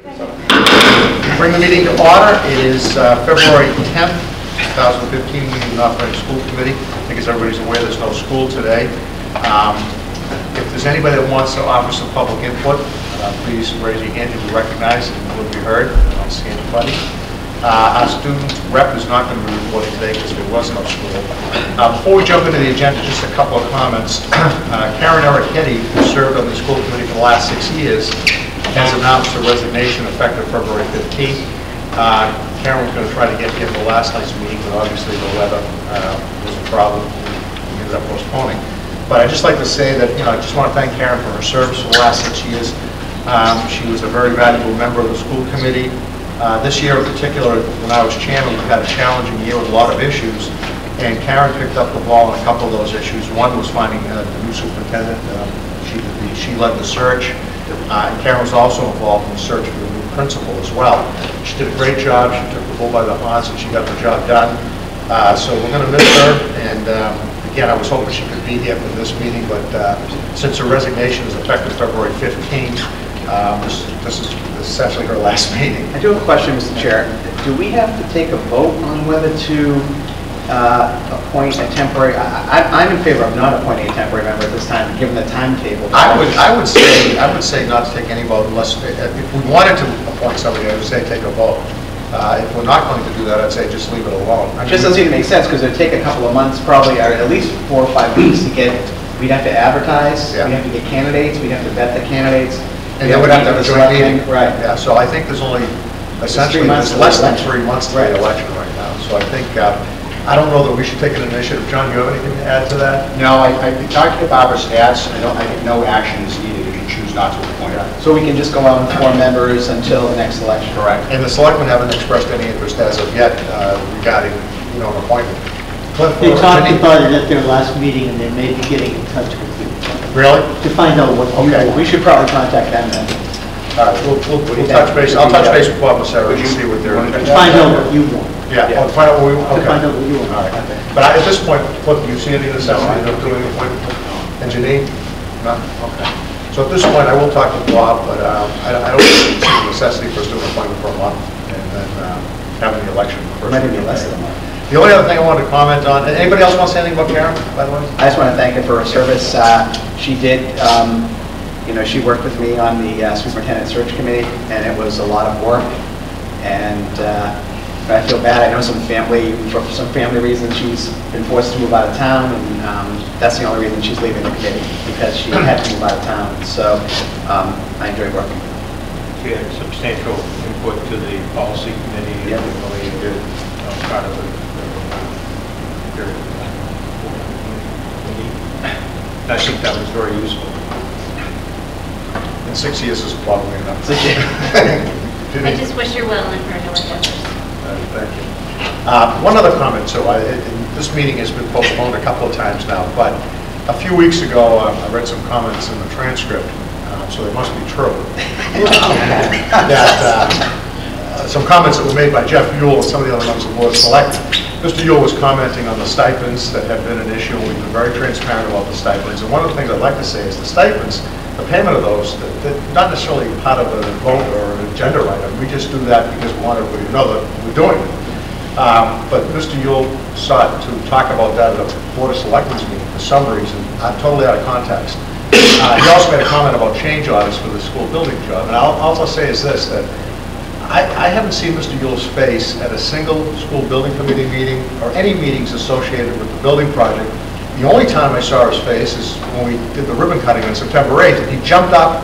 Bring the meeting to order. It is February 10th, 2015, meeting of the North Reading School Committee. I think as everybody's aware, there's no school today. If there's anybody that wants to offer some public input, please raise your hand. You'll be recognized and will be heard. I don't see anybody. Our student rep is not going to be reporting today because there was no school. Before we jump into the agenda, just a couple of comments. Karen Ericetti, who served on the school committee for the last 6 years, has announced her resignation effective February 15th. Karen was going to try to get here for last night's meeting, but obviously the weather was a problem. We ended up postponing. But I'd just like to say that, I just want to thank Karen for her service for the last 6 years. She was a very valuable member of the school committee. This year in particular, when I was chairman, we had a challenging year with a lot of issues, and Karen picked up the ball on a couple of those issues. One was finding a new superintendent. She led the search, and Karen was also involved in the search for the new principal as well. She did a great job. She took the bull by the horns, and she got the job done. So we're going to miss her, and again, I was hoping she could be here for this meeting, but since her resignation is effective February 15th, this is essentially her last meeting. I do have a question, Mr. Chair. Do we have to take a vote on whether to appoint a temporary? I'm in favor of not appointing a temporary member at this time, given the timetable. I would say not to take any vote unless if we wanted to appoint somebody, I would say take a vote. If we're not going to do that, I'd say just leave it alone. It just doesn't seem to make sense because it would take a couple of months, probably, or at least 4 or 5 weeks to get. We'd have to advertise. Yeah. We'd have to get candidates. We'd have to vet the candidates. And then we'd have to have a joint meeting. Right. Yeah, so I think there's only, essentially, there's less than 3 months to the election right now. So I think, I don't know that we should take an initiative. John, you have anything to add to that? No, I talked to Barbara Stats. I think no action is needed if you choose not to appoint her. So we can just go out and form members until the next election. Correct. And the selectmen haven't expressed any interest as of yet regarding, an appointment. Cliff, they talked about it at their last meeting, and they may be getting in touch with you. Really? To find out what you want. We should probably contact them then. All right, we'll touch base. I'll touch base with Bob and Sarah and see what they're. To find out what you want. Yeah, yeah. Find out what we want. To find out what you want. All right. Okay. But at this point, Cliff, do you see any necessity of doing an appointment? And Janine? No? Okay. So at this point, I will talk to Bob, but I don't see the necessity for us to do an appointment for a month and then having the election first. Maybe less than a month. The only other thing I wanted to comment on, anybody else want to say anything about Karen, by the way? I just want to thank her for her service. She did, she worked with me on the superintendent search committee, and it was a lot of work. And I feel bad. I know for some family reasons, she's been forced to move out of town, and that's the only reason she's leaving the committee, because she had to move out of town. So I enjoyed working with her. She had substantial input to the policy committee. Yep. And really did part of it. I think that was very useful. And 6 years is probably enough. I just wish her well in her endeavors. Thank you. One other comment. So this meeting has been postponed a couple of times now, but a few weeks ago I read some comments in the transcript, so they must be true. Some comments that were made by Jeff Ewell and some of the other members of the board of selectmen. Mr. Ewell was commenting on the stipends that have been an issue, and we've been very transparent about the stipends. And one of the things I'd like to say is the stipends, the payment of those, they're not necessarily part of a vote or an agenda item. We just do that because we want everybody to know that we're doing it. But Mr. Ewell sought to talk about that at a board of selectmen's meeting for some reason, totally out of context. He also made a comment about change orders for the school building job. And all I'll say is this, that I haven't seen Mr. Ewell's face at a single school building committee meeting or any meetings associated with the building project. The only time I saw his face is when we did the ribbon cutting on September 8th, and he jumped up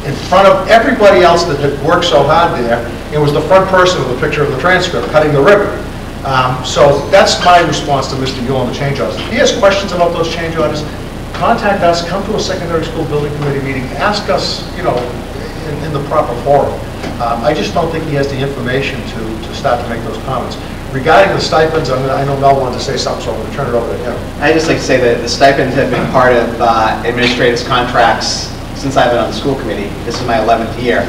in front of everybody else that had worked so hard there. It was the front person with the picture of the transcript cutting the ribbon. So that's my response to Mr. Ewell on the change orders. If he has questions about those change orders, contact us, come to a secondary school building committee meeting, ask us, in the proper forum. I just don't think he has the information to start to make those comments. Regarding the stipends, I know Mel wanted to say something, so I'm going to turn it over to him. I'd just like to say that the stipends have been part of administrators' contracts since I've been on the school committee. This is my 11th year.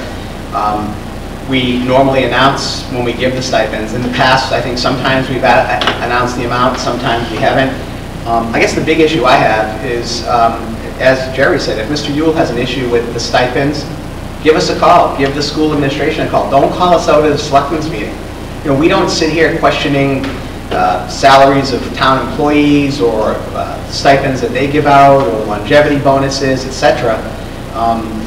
We normally announce when we give the stipends. In the past, I think sometimes we've announced the amount, sometimes we haven't. I guess the big issue I have is, as Jerry said, if Mr. Ewell has an issue with the stipends, give us a call. Give the school administration a call. Don't call us out at a selectmen's meeting. You know, we don't sit here questioning salaries of town employees or stipends that they give out or longevity bonuses, etc.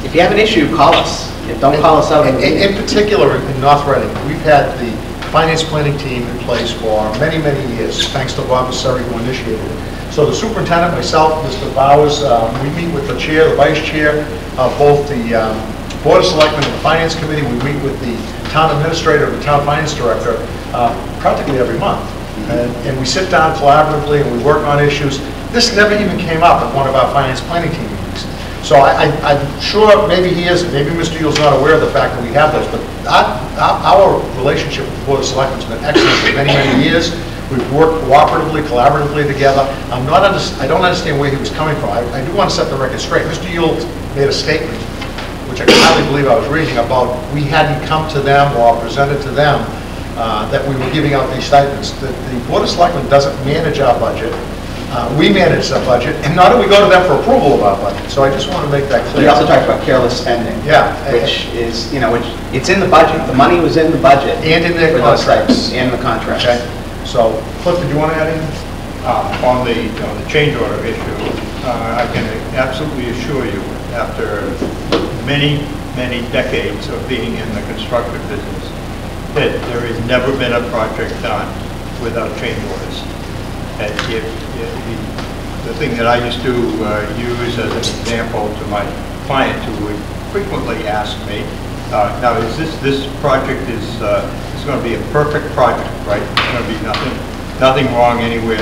If you have an issue, call us. Don't call us out. In particular, in North Reading, we've had the finance planning team in place for many, many years, thanks to Bob Vasari who initiated it. So the superintendent, myself, Mr. Bowers, we meet with the chair, the vice chair of both the Board of Selectmen and the Finance Committee. We meet with the town administrator, the town finance director, practically every month. And we sit down collaboratively and we work on issues. This never even came up at one of our finance planning team meetings. So I'm sure maybe he is, maybe Mr. Yule's not aware of the fact that we have those, but our relationship with the Board of Selectmen has been excellent for many, many years. We've worked cooperatively, collaboratively together. I don't understand where he was coming from. I do want to set the record straight. Mr. Yule made a statement, which I can hardly believe I was reading, about we hadn't come to them or presented to them that we were giving out these stipends. The Board of Selectmen doesn't manage our budget. We manage the budget, and not do we go to them for approval of our budget. So I just want to make that clear. We also talked about careless spending. Yeah. Which is, it's in the budget. The money was in the budget. And in their contracts. And the contracts. Okay. So, Cliff, did you want to add anything? On the change order issue, I can absolutely assure you, after many, many decades of being in the construction business, that there has never been a project done without change orders. And the thing that I used to use as an example to my client who would frequently ask me, now is this project is going to be a perfect project, right? It's going to be nothing wrong anywhere,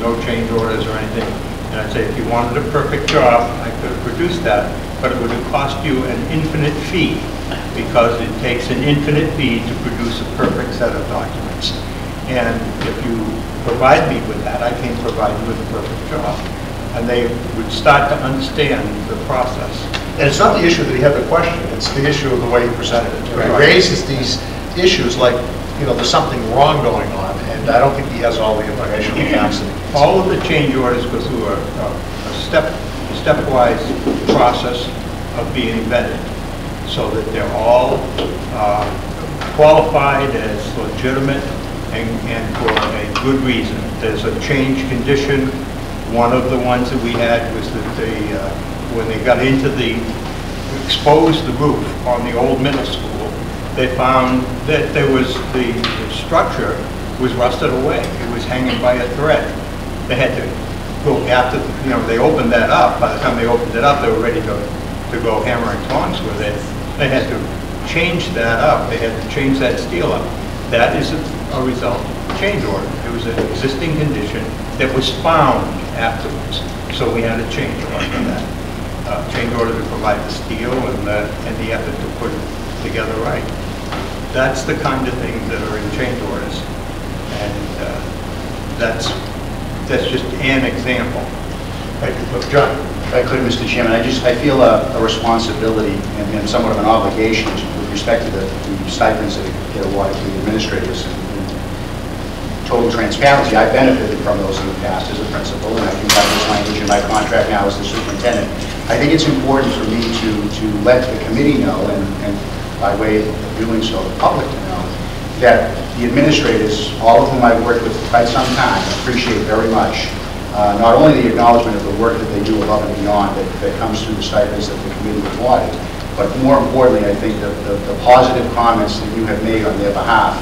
no change orders or anything. And I'd say, if you wanted a perfect job, I could have produced that, but it would have cost you an infinite fee, because it takes an infinite fee to produce a perfect set of documents. And if you provide me with that, I can provide you with a perfect job. And they would start to understand the process. And it's not the issue that he had the question, it's the issue of the way he presented it. He raises these issues like, there's something wrong going on, and I don't think he has all the information. All of the change orders go through a stepwise process of being vetted, so that they're all qualified as legitimate and for a good reason. There's a change condition. One of the ones that we had was that when they got into exposed the roof on the old middle school, they found that the structure was rusted away. It was hanging by a thread. They had to go after, they opened that up. By the time they opened it up, they were ready to go hammer and tongs with it. They had to change that up. They had to change that steel up. That is a result of change order. It was an existing condition that was found afterwards. So we had a change order for that. Change order to provide the steel and the effort to put it together right. That's the kind of things that are in change orders. And that's just an example. Thank you, John. If I could, Mr. Chairman, I feel a responsibility and somewhat of an obligation with respect to the stipends that get awarded to the administrators. In total transparency, I benefited from those in the past as a principal, and I think I have this language in my contract now as the superintendent. I think it's important for me to let the committee know, and by way of doing so, the public to know, that the administrators, all of whom I've worked with for quite some time, appreciate very much not only the acknowledgement of the work that they do above and beyond that comes through the stipends that the committee awarded, but more importantly, I think the positive comments that you have made on their behalf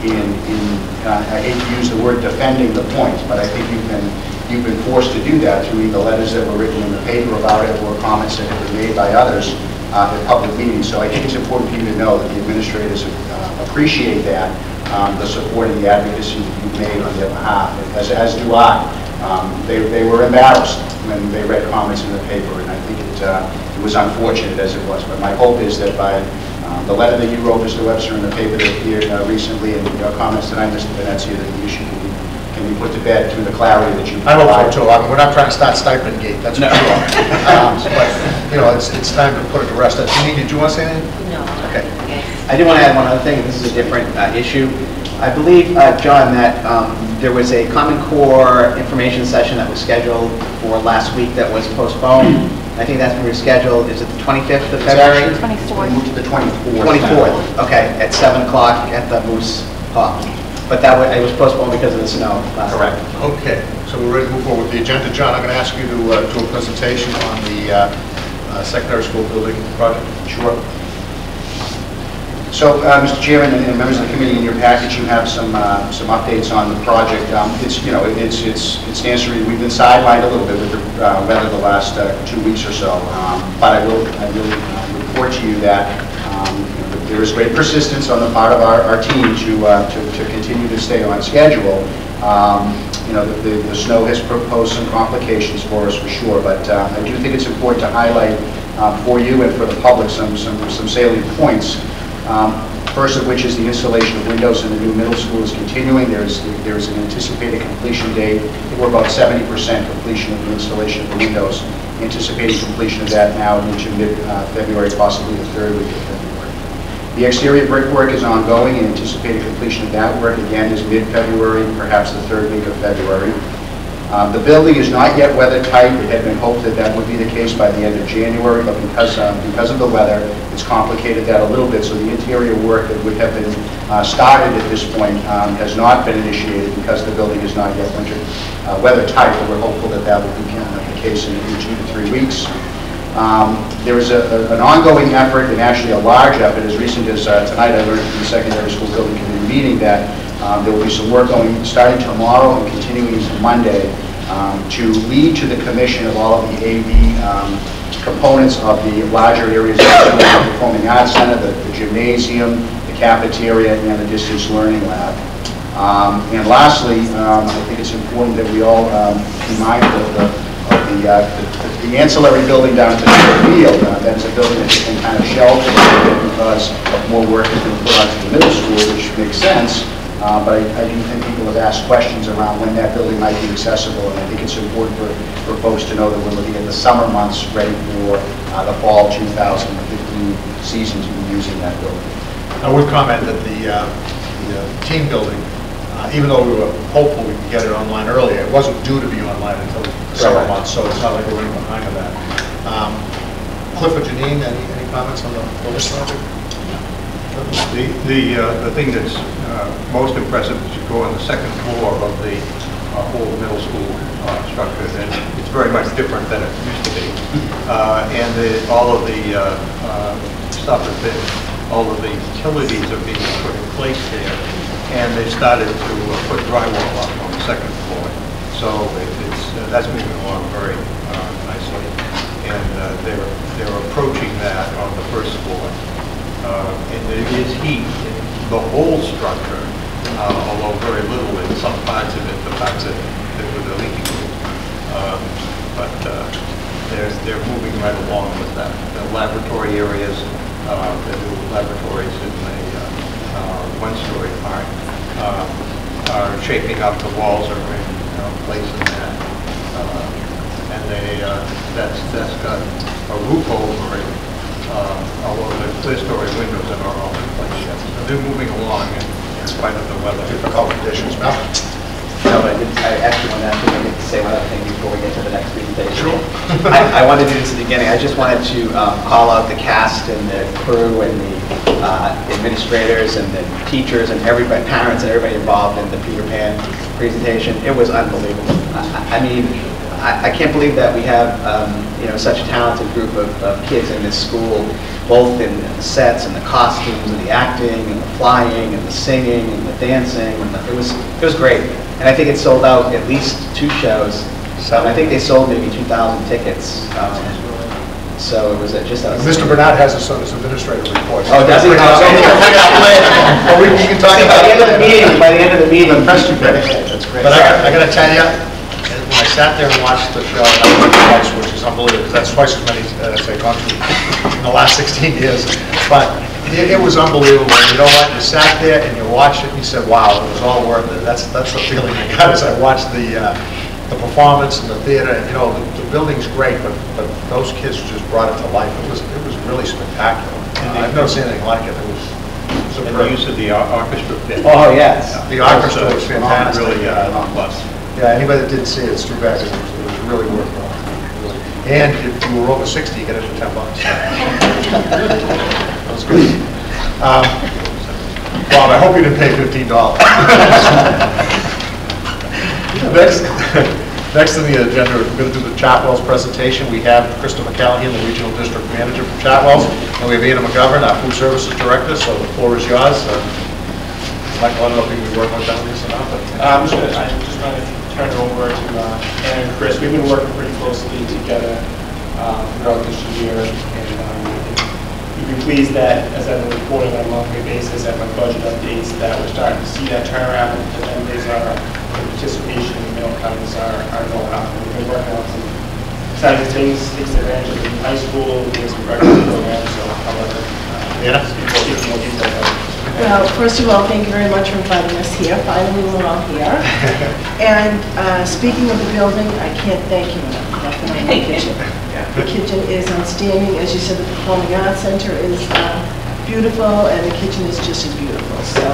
I hate to use the word defending the point, but I think you've been forced to do that through either letters that were written in the paper about it or comments that have been made by others at public meetings. So I think it's important for you to know that the administrators appreciate that, the support and the advocacy that you've made on their behalf, as do I. They were embarrassed when they read comments in the paper, and I think it was unfortunate as it was. But my hope is that by the letter that you wrote, Mr. Webster, in the paper that appeared recently, and your comments tonight, Mr. Venezia, that the issue can be put to bed through the clarity that you provide. I hope so too. We're not trying to start stipend gate, that's for sure. But it's time to put it to rest. Jeannie, did you want to say anything? No. Okay. I did want to add one other thing. This is a different issue. I believe, John, that there was a Common Core information session that was scheduled for last week that was postponed. I think that's when we're scheduled, is it the 25th of It's February? actually- It's been moved to the 24th. 24th, okay, at 7 o'clock at the Moose Hall. But that it was postponed because of the snow last Correct. time. Okay, so we're ready to move forward with the agenda. John, I'm going to ask you to do a presentation on the secondary school building project. Sure. So, Mr. Chairman and members of the committee, in your package, you have some updates on the project. It's, you know, it stands to read, we've been sidelined a little bit with the weather the last 2 weeks or so. But I will report to you that there is great persistence on the part of our team to continue to stay on schedule. You know, the snow has posed some complications for us for sure, but I do think it's important to highlight for you and for the public some salient points. First of which is the installation of windows in the new middle school is continuing. There's an anticipated completion date. I think we're about 70% completion of the installation of the windows. Anticipating completion of that now into mid-February, possibly the third week of February. The exterior brickwork is ongoing, and anticipated completion of that work again is mid-February, perhaps the third week of February. The building is not yet weather tight. It had been hoped that that would be the case by the end of January, but because of the weather, it's complicated that a little bit. So the interior work that would have been started at this point has not been initiated because the building is not yet weather tight, but we're hopeful that that will be the case in 2 to 3 weeks. There is an ongoing effort, and actually a large effort, as recent as tonight I learned from the secondary school building committee meeting that there will be some work starting tomorrow and continuing into Monday to lead to the commission of all of the AV components of the larger areas of the Performing Arts Center, the gymnasium, the cafeteria, and the distance learning lab. And lastly, I think it's important that we all be mindful of the ancillary building down to the field. That is a building that has been kind of shelved because more work has been put onto the middle school, which makes sense. But I do think people have asked questions around when that building might be accessible, and I think it's important for folks to know that we're looking at the summer months ready for the fall 2015 season to be using that building. I would comment that the team building, even though we were hopeful we could get it online earlier, it wasn't due to be online until the summer months, so it's not like we're running behind on that. Cliff or Janine, any comments on the building project? The thing that's most impressive is you go on the second floor of the whole middle school structure, and it's very much different than it used to be. And all of the stuff has been, all of the utilities are being put in place there, and they started to put drywall up on the second floor. So that's moving along very nicely, and they're approaching that on the first floor. And there is heat in the whole structure, although very little in some parts of it, the parts that were the leaking roof. But they're moving right along with that. The laboratory areas, the new laboratories in the one-story part are shaping up. The walls are in place in that. And that's got a roof over it. Although the clear-story windows are not all in place yet. So they're moving along in spite of the weather. Difficult conditions. Mel? No, but I actually want to say one other thing before we get to the next presentation. Sure. I wanted to do this at the beginning. I just wanted to call out the cast and the crew and the administrators and the teachers and everybody, parents and everybody involved in the Peter Pan presentation. It was unbelievable. I mean, I can't believe that we have such a talented group of kids in this school, both in the sets and the costumes and the acting and the flying and the singing and the dancing. And it was great. And I think it sold out at least 2 shows. I think they sold maybe 2,000 tickets. So it was just a... Mr. Burnett has his administrative report. Oh, does he? Well, we can talk about it. By the end of the meeting. That's great. But I got to tell you, when I sat there and watched the show, I went twice, which is unbelievable, because that's twice as many as I've gone through in the last 16 years. But it was unbelievable. You know what? You sat there and you watched it and you said, wow, it was all worth it. That's the feeling I got as I watched the performance and the theater. And, the building's great, but those kids just brought it to life. It was really spectacular. I've never seen anything like it. It was superb. And the use of the orchestra pit. Oh, yes. The orchestra was fantastic. Really plus. Yeah, anybody that didn't see it, it's too bad. It was really worthwhile. And if you were over 60, you get it for $10. That was good. Bob, I hope you didn't pay $15. Next on the agenda, we're going to do the Chartwell's presentation. We have Krista McCallahan, the Regional District Manager for Chartwell's, and we have Anna McGovern, our Food Services Director, so the floor is yours. Michael, I don't know if you can be working with down this or not, but... I'm just going to turn it over to Anna and Chris. We've been working pretty closely together throughout this year, and you'd be pleased that, as I've been reporting on a monthly basis at my budget updates, that we're starting to see that turnaround. The numbers are, the participation in the meal counts are going up. We've been working on some exciting things, takes advantage of the high school, doing some breakfast programs, so I'll let Anna? give more details. Well, first of all, thank you very much for inviting us here. Finally, we're all here. And speaking of the building, I can't thank you enough for the kitchen. The kitchen is outstanding. As you said, the Performing Arts Center is beautiful, and the kitchen is just as beautiful. So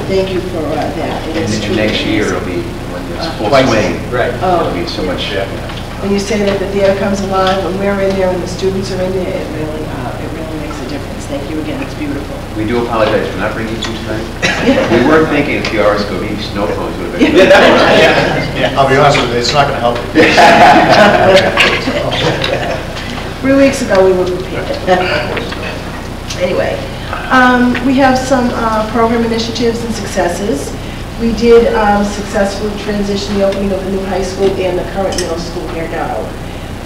thank you for that. And next year it'll be when it's full swing. Right. It'll be so much. When you say that the theater comes alive, when we're in there and the students are in there, it really makes a difference. Thank you again. It's beautiful. We do apologize for not bringing you tonight. We were thinking a few hours ago, maybe snow cones would have been. I'll be honest with you, it's not going to help you. 3 weeks ago, we were prepared. Anyway, we have some program initiatives and successes. We did successfully transition the opening of the new high school and the current middle school here now.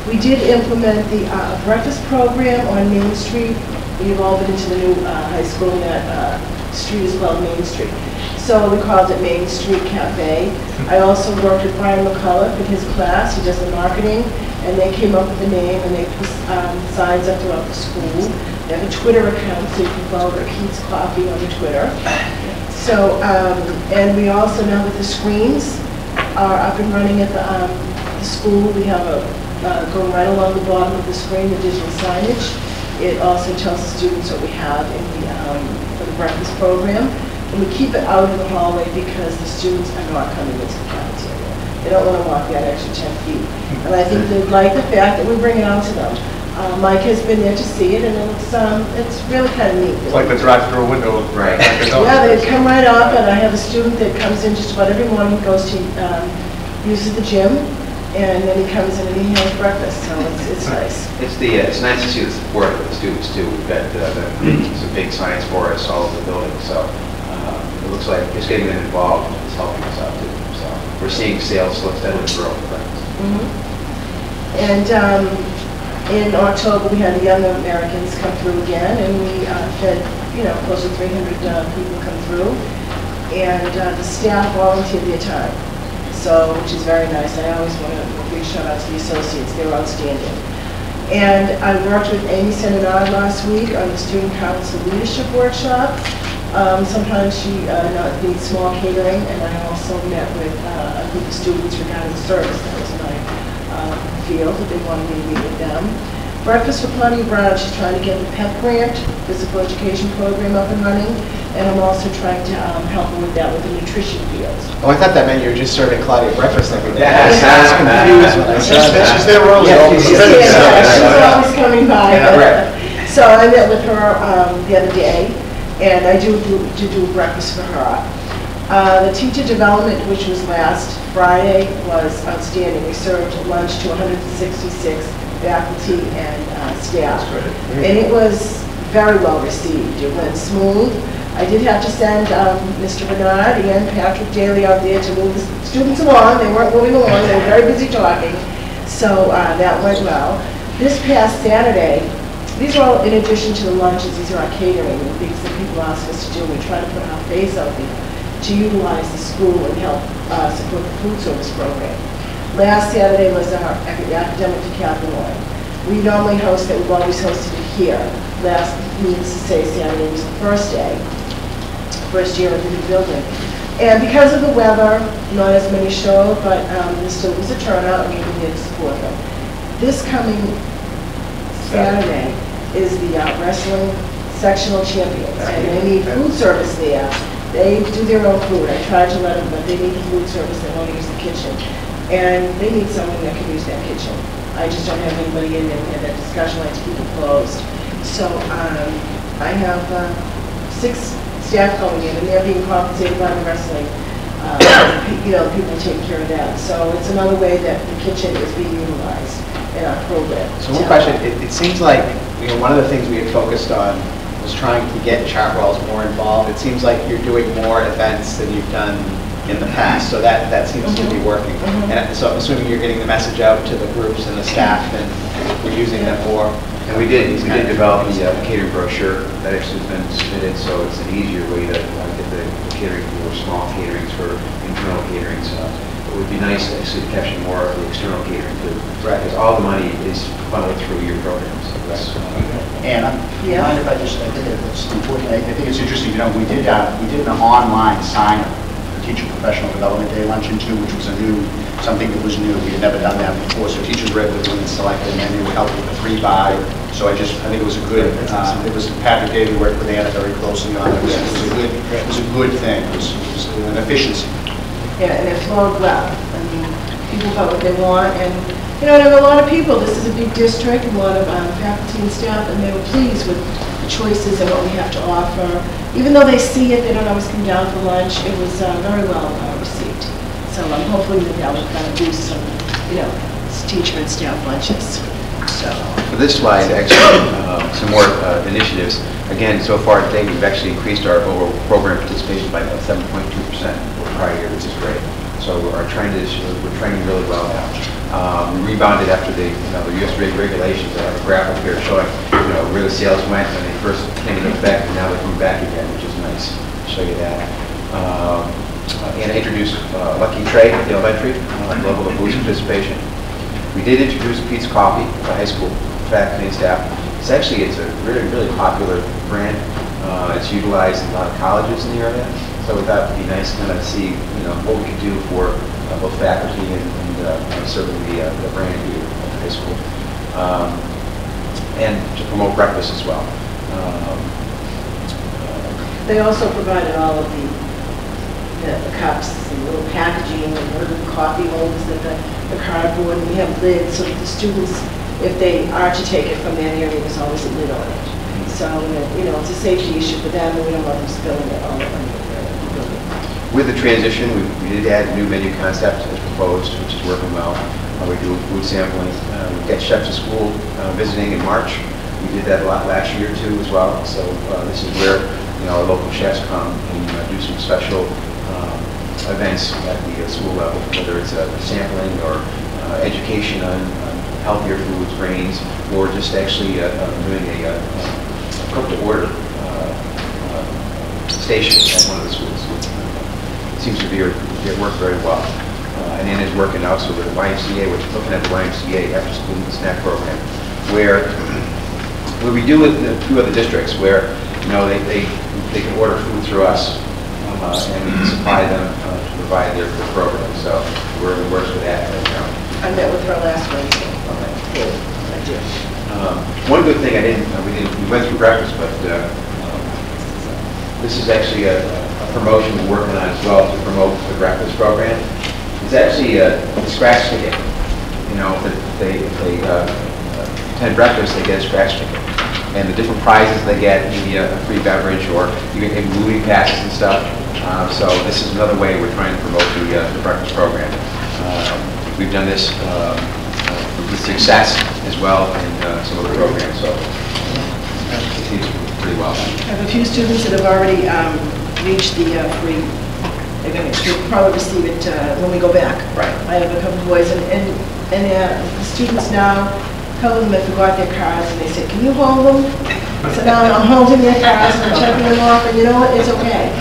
We did implement the breakfast program on Main Street. We evolved it into the new high school, and that street is called Main Street. So we called it Main Street Cafe. I also worked with Brian McCullough in his class. He does the marketing, and they came up with the name, and they put signs up throughout the school. They have a Twitter account, so you can follow their Pete's Coffee on the Twitter. So, and we also, now that the screens are up and running at the school, we have going right along the bottom of the screen, the digital signage. It also tells the students what we have in for the breakfast program. And we keep it out in the hallway because the students are not coming into the cafeteria. They don't want to walk that extra 10 feet. And I think they like the fact that we bring it out to them. Mike has been there to see it, and it's really kind of neat. It's like the drive-through window. Right. Yeah, they come right up, and I have a student that comes in just about every morning, goes to, uses the gym, and then he comes in and he has breakfast, so it's nice. It's nice to see the support of the students too. We've got some big signs for us all over the building, so it looks like just getting them involved is helping us out too. So we're seeing sales steadily grow for breakfast. And in October, we had the Young Americans come through again, and we fed, close to 300 people come through, and the staff volunteered their time. So, which is very nice. I always want to give a big shout out to the associates. They were outstanding. And I worked with Amy Senator last week on the Student Council Leadership Workshop. Sometimes she needs small catering, and I also met with a group of students regarding service. That was my field that they wanted me to meet with them. Breakfast for Plenty Brown, she's trying to get the PEP grant, physical education program, up and running, and I'm also trying to help her with that with the nutrition field. Oh, I thought that meant you were just serving Claudia breakfast every day. Yes. I was confused when I said that. She's there early. Yeah, she's always coming by. So I met with her the other day, and I do breakfast for her. The teacher development, which was last Friday, was outstanding. We served lunch to 166 faculty and staff. And it was very well received. It went smooth. I did have to send Mr. Bernard and Patrick Daly out there to move the students along. They weren't moving along. They were very busy talking. So that went well. This past Saturday, these are all in addition to the lunches. These are our catering and things that people ask us to do. We try to put our face out there to utilize the school and help support the food service program. Last Saturday was our academic decathlon. We normally host it, we've always hosted it here. Last, needless to say, Saturday was the first year of the new building. And because of the weather, not as many showed, but there still was a turnout, and we were here to support them. This coming Saturday is the wrestling sectional champions, and they need food service there. They do their own food. I tried to let them, but they need the food service. They want to use the kitchen. And they need someone that can use that kitchen. I just don't have anybody in there. We had that discussion, I like to keep it closed. So I have 6 staff going in, and they're being compensated by the wrestling. You know, people take care of that. So it's another way that the kitchen is being utilized in our program. So one question, it seems like, you know, one of the things we had focused on was trying to get Chartwells more involved. It seems like you're doing more events than you've done in the past, so that seems to be working. And so I'm assuming you're getting the message out to the groups and the staff, and we're using them more. And we did develop the catering brochure that actually has been submitted, so it's an easier way to get the catering for small caterings, for internal caterings. It would be nice actually to capture more of the external catering too. Right. Because all the money is funneled through your programs. And Yeah. mind if I just, I think it's important, I think it's interesting, you know, we did an online sign-up for Teacher Professional Development Day luncheon too, which was something that was new. We had never done that before, so teachers were able to go and select it, and then they would help with the free buy. So I think it was a good, it was Patrick David worked with Anna very closely on it. It was a good thing. It was an efficiency. Yeah, and it flowed well. I mean, people got what they want, and, you know, there were a lot of people. This is a big district, a lot of faculty and staff, and they were pleased with the choices and what we have to offer. Even though they see it, they don't always come down for lunch. It was very well received. So I'm hoping that will kind of boost some, you know, teacher and staff lunches. So. For this slide, actually, some more initiatives. Again, so far today, we've actually increased our overall program participation by about 7.2% over prior year, which is great. So our trend is, we're training really well now. We rebounded after the U.S. regulations. I have a graphic here showing, where the sales went when they first came into effect, and now they're coming back again, which is nice. I'll show you that. And I introduced Lucky Trade at the elementary, level of boost participation. We did introduce Pete's Coffee for high school faculty and staff. It's a really, really popular brand. It's utilized in a lot of colleges in the area. So we thought it'd be nice to kind of see, what we could do for both faculty and serving the brand here at high school. And to promote breakfast as well. They also provided all of the cups and little packaging and little coffee holders that the cardboard, and we have lids so that the students, if they are to take it from that area, there's always a lid on it. So, it's a safety issue for them, and we don't want them spilling it all over the building. With the transition, we did add a new menu concept as proposed, which is working well. We do food sampling. We get chefs to school visiting in March. We did that a lot last year too as well. So this is where our local chefs come and do some special events at the school level, whether it's sampling or education on healthier foods, grains, or just actually doing a cook-to-order station at one of the schools. It seems to be worked very well. And then is working also with the YMCA, which is looking at the YMCA after-school snack program, where we do with a few other districts where they can order food through us, and we can supply them to provide their program. So we're in the works with that right now. I met with her last Wednesday. Okay. I did. One good thing we went through breakfast, but this is actually a promotion we're working on as well to promote the breakfast program. It's actually a scratch ticket. If they attend breakfast, they get a scratch ticket. And the different prizes they get, maybe a free beverage, or you can get movie passes and stuff. So this is another way we're trying to promote the breakfast program. We've done this with success as well in some of the programs, so it seems pretty well. I have a few students that have already reached the free. They'll probably receive it when we go back. Right. I have a couple of boys, and the students now, a couple of them have forgot their cards, and they said, "Can you hold them?" So now I'm holding their cards and I'm checking them off, and you know what? It's okay.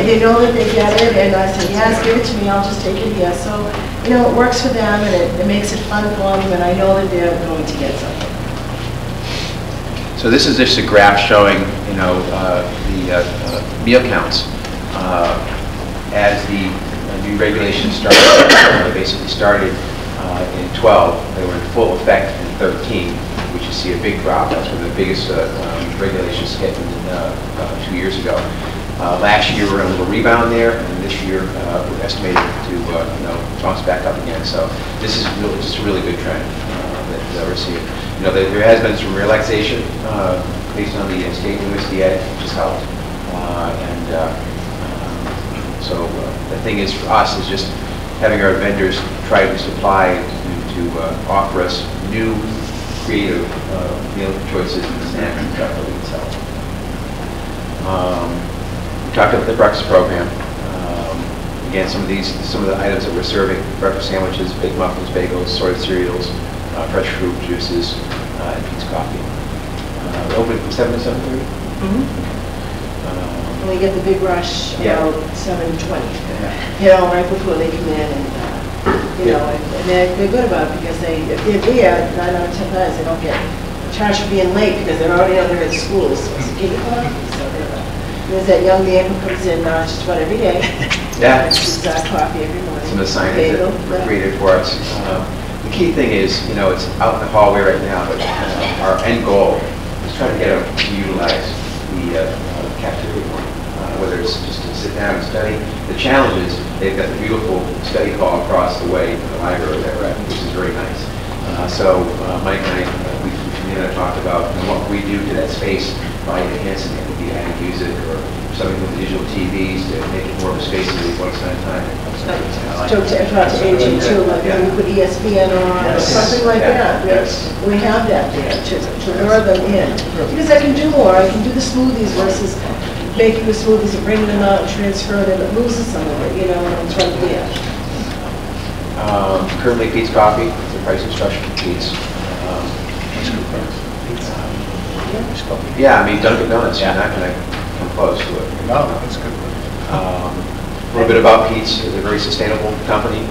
They know that they get it, and I said, "Yes, give it to me. I'll just take it here." So, it works for them, and it makes it fun for them, and I know that they're going to get something. So this is just a graph showing, the meal counts. As the new regulations started, they basically started in 12. They were in full effect in 13, which you see a big drop. That's one of the biggest regulations hit 2 years ago. Last year we were in a little rebound there, and this year we're estimated to bounce back up again. So this is really just a really good trend. we're seeing. You know, there has been some relaxation based on the state USDA, which has helped. So the thing is for us is just having our vendors try to supply to offer us new creative meal choices and snacks and stuff that we can sell. We talked about the breakfast program. Again, some of the items that we're serving: breakfast sandwiches, baked muffins, bagels, sorted cereals, fresh fruit juices, and pizza coffee. Open from 7 to 7:30. And we get the big rush about 7:20. You know, right before they come in, and you know, and they're good about it because if they're there 9 out of 10 times, they don't get charged for being late because they're already out there at school. So it's a guinea coffee. So there's that young man who comes in just about every day. Yeah. It's coffee every morning. Some of the signage that were created for us. The key thing is, you know, it's out in the hallway right now, but our end goal is try to get them to utilize the cafeteria more, whether it's just to sit down and study. The challenge is they've got the beautiful study hall across the way from the library there, which is very nice. So Mike and I, we talked about what we do to that space by enhancing it, be adding music or something with digital TVs to make it more of a space that we want to spend time in. Talk to aging too, like when we put ESPN on or something like that. We have that there to lure them in. Because I can do more. I can do the smoothies versus making the smoothies and bringing them out and transferring them. It loses some of it, you know, when it's right there. Currently, Pete's Coffee, the pricing structure for Pete's. Yeah, I mean, Dunkin' Donuts, you're not going to come close to it. No, that's good. A little bit about Pete's. It's a very sustainable company,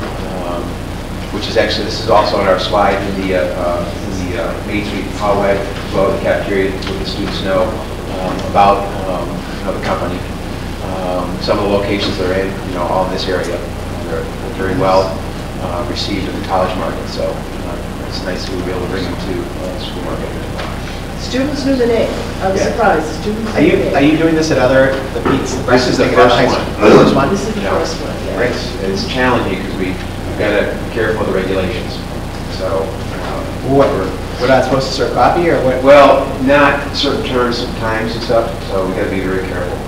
which is actually, this is also on our slide in the Main Street hallway, as well as the cafeteria, so the students know about the company. Some of the locations they're in, you know, all in this area, they're very well received in the college market, so it's nice to be able to bring them to the school market. Students knew the name. I was surprised. Students Are you doing this at the Pete's? This is the first one. First one? This is the first one, yeah. It's challenging because we've got to be careful of the regulations. So, We're not supposed to serve coffee, or what? well, not certain terms and times and stuff, so we got to be very careful.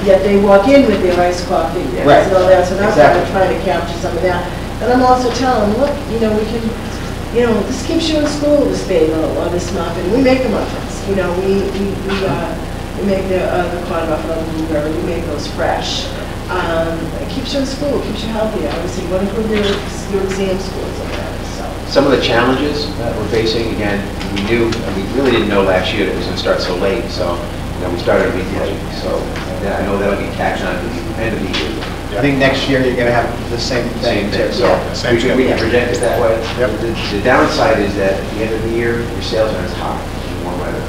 Yet they walk in with their iced coffee. Right. So that's what I'm Exactly. trying to capture some of that. And I'm also telling them, look, you know, we can, you know, this keeps you in school, this bagel or this muffin. We make the muffins. You know, we make the corn muffin on the blueberry. We make those fresh. It keeps you in school, it keeps you healthy. I would say, what improve your exam scores or whatever. So. Some of the challenges that we're facing, again, we really didn't know last year that it was going to start so late. So, you know, we started a week late. So I know that'll be tacked on to the end of the year. I think next year you're going to have the same thing. So we can project it that way. Yep. The downside is that at the end of the year, your sales aren't as high in warm weather.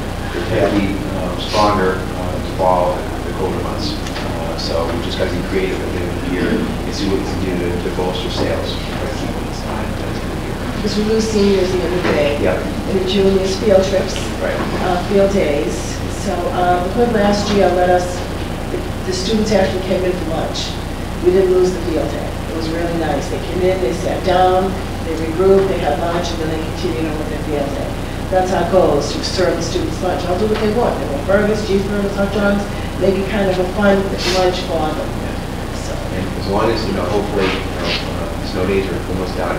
They're going to be stronger in the fall and the colder months. So we just got to be creative at the end of the year and see what we can do to bolster sales. Because we lose seniors the other day. Yep. And the juniors field trips. Right. Field days. So the hood last year the students actually came in for lunch. We didn't lose the field day. It was really nice. They came in, they sat down, they regrouped, they had lunch, and then they continued on with their field day. That's our goal, is to serve the students lunch. I'll do what they want. They want burgers, cheeseburgers, hot dogs, make it kind of a fun lunch for them. So. And as long as, hopefully, snow days are almost done,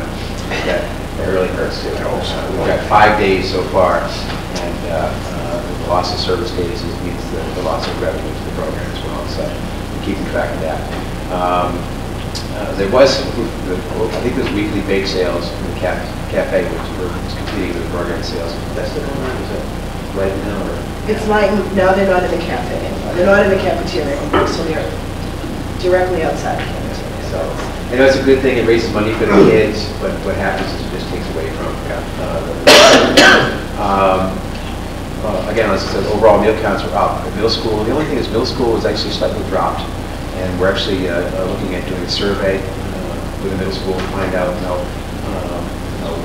that really hurts too. We've got 5 days so far, and the loss of service days means the loss of revenue to the program as well. So we're keeping track of that. There was, I think there's weekly bake sales in the cafe, which is competing with the program sales. That's still going on, is that right now? Or? It's like, now they're not in the cafe anymore. They're not in the cafeteria anymore, so they're directly outside the cafeteria. So, I know it's a good thing, it raises money for the kids, but what happens is it just takes away from again, as I said, overall meal counts are up. At middle school, the only thing is middle school is actually slightly dropped. And we're actually looking at doing a survey with the middle school to find out,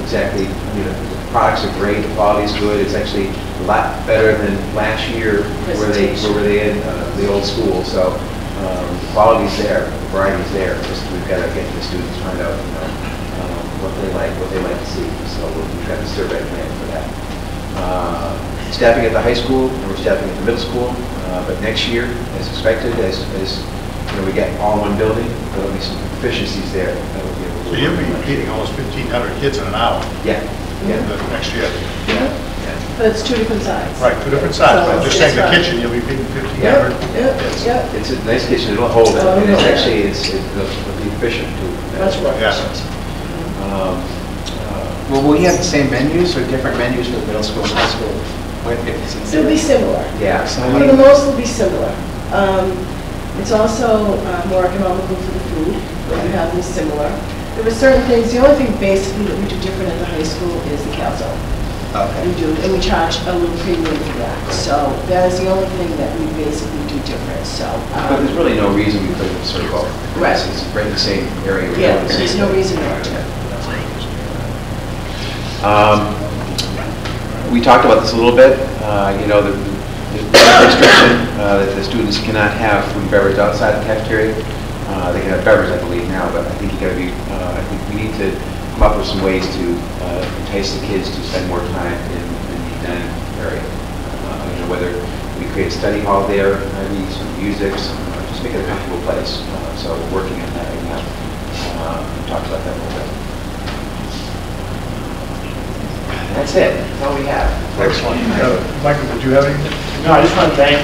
exactly, the products are great, the quality's good. It's actually a lot better than last year where they in the old school. So the quality's there, the variety's there. Just we've got to get the students to find out, what they like to see. So we'll be trying to survey plan for that. Staffing at the high school, and we're staffing at the middle school, but next year, as expected, as we get all in one building, there'll be some efficiencies there. That'll be able to So you'll be feeding almost 1,500 kids in an hour. Yeah. Next year. Yeah. But it's two different sides. Right, two different sides. So I'm just saying the it's kitchen, you'll be feeding 1,500 Yep, kids. yep. It's a nice kitchen, it'll hold it, Oh, and it's yeah. actually, it'll be efficient too. Much more. Yeah. Will we have the same menus or different menus for the middle school and high school? It'll be similar. Yeah. For the most, it'll be similar. It's also more economical for the food, but you have them similar. There were certain things, the only thing basically that we do different at the high school is the calzone. Okay. We do, and we charge a little premium for that. So that is the only thing that we basically do different, so. But there's really no reason we couldn't serve both. Right. It's right in the same area. we're Yeah, doing the same there's no thing. reason not to. We talked about this a little bit, the restriction that the students cannot have food and beverage outside the cafeteria. They can have beverage, I believe, now, but I think I think we need to come up with some ways to entice the kids to spend more time in the dining area. Whether we create a study hall there, maybe some music, just make it a comfortable place. So we're working on that right now. We talked about that a little bit. That's it. That's all we have. Excellent. Michael, did you have anything? No, I just want to thank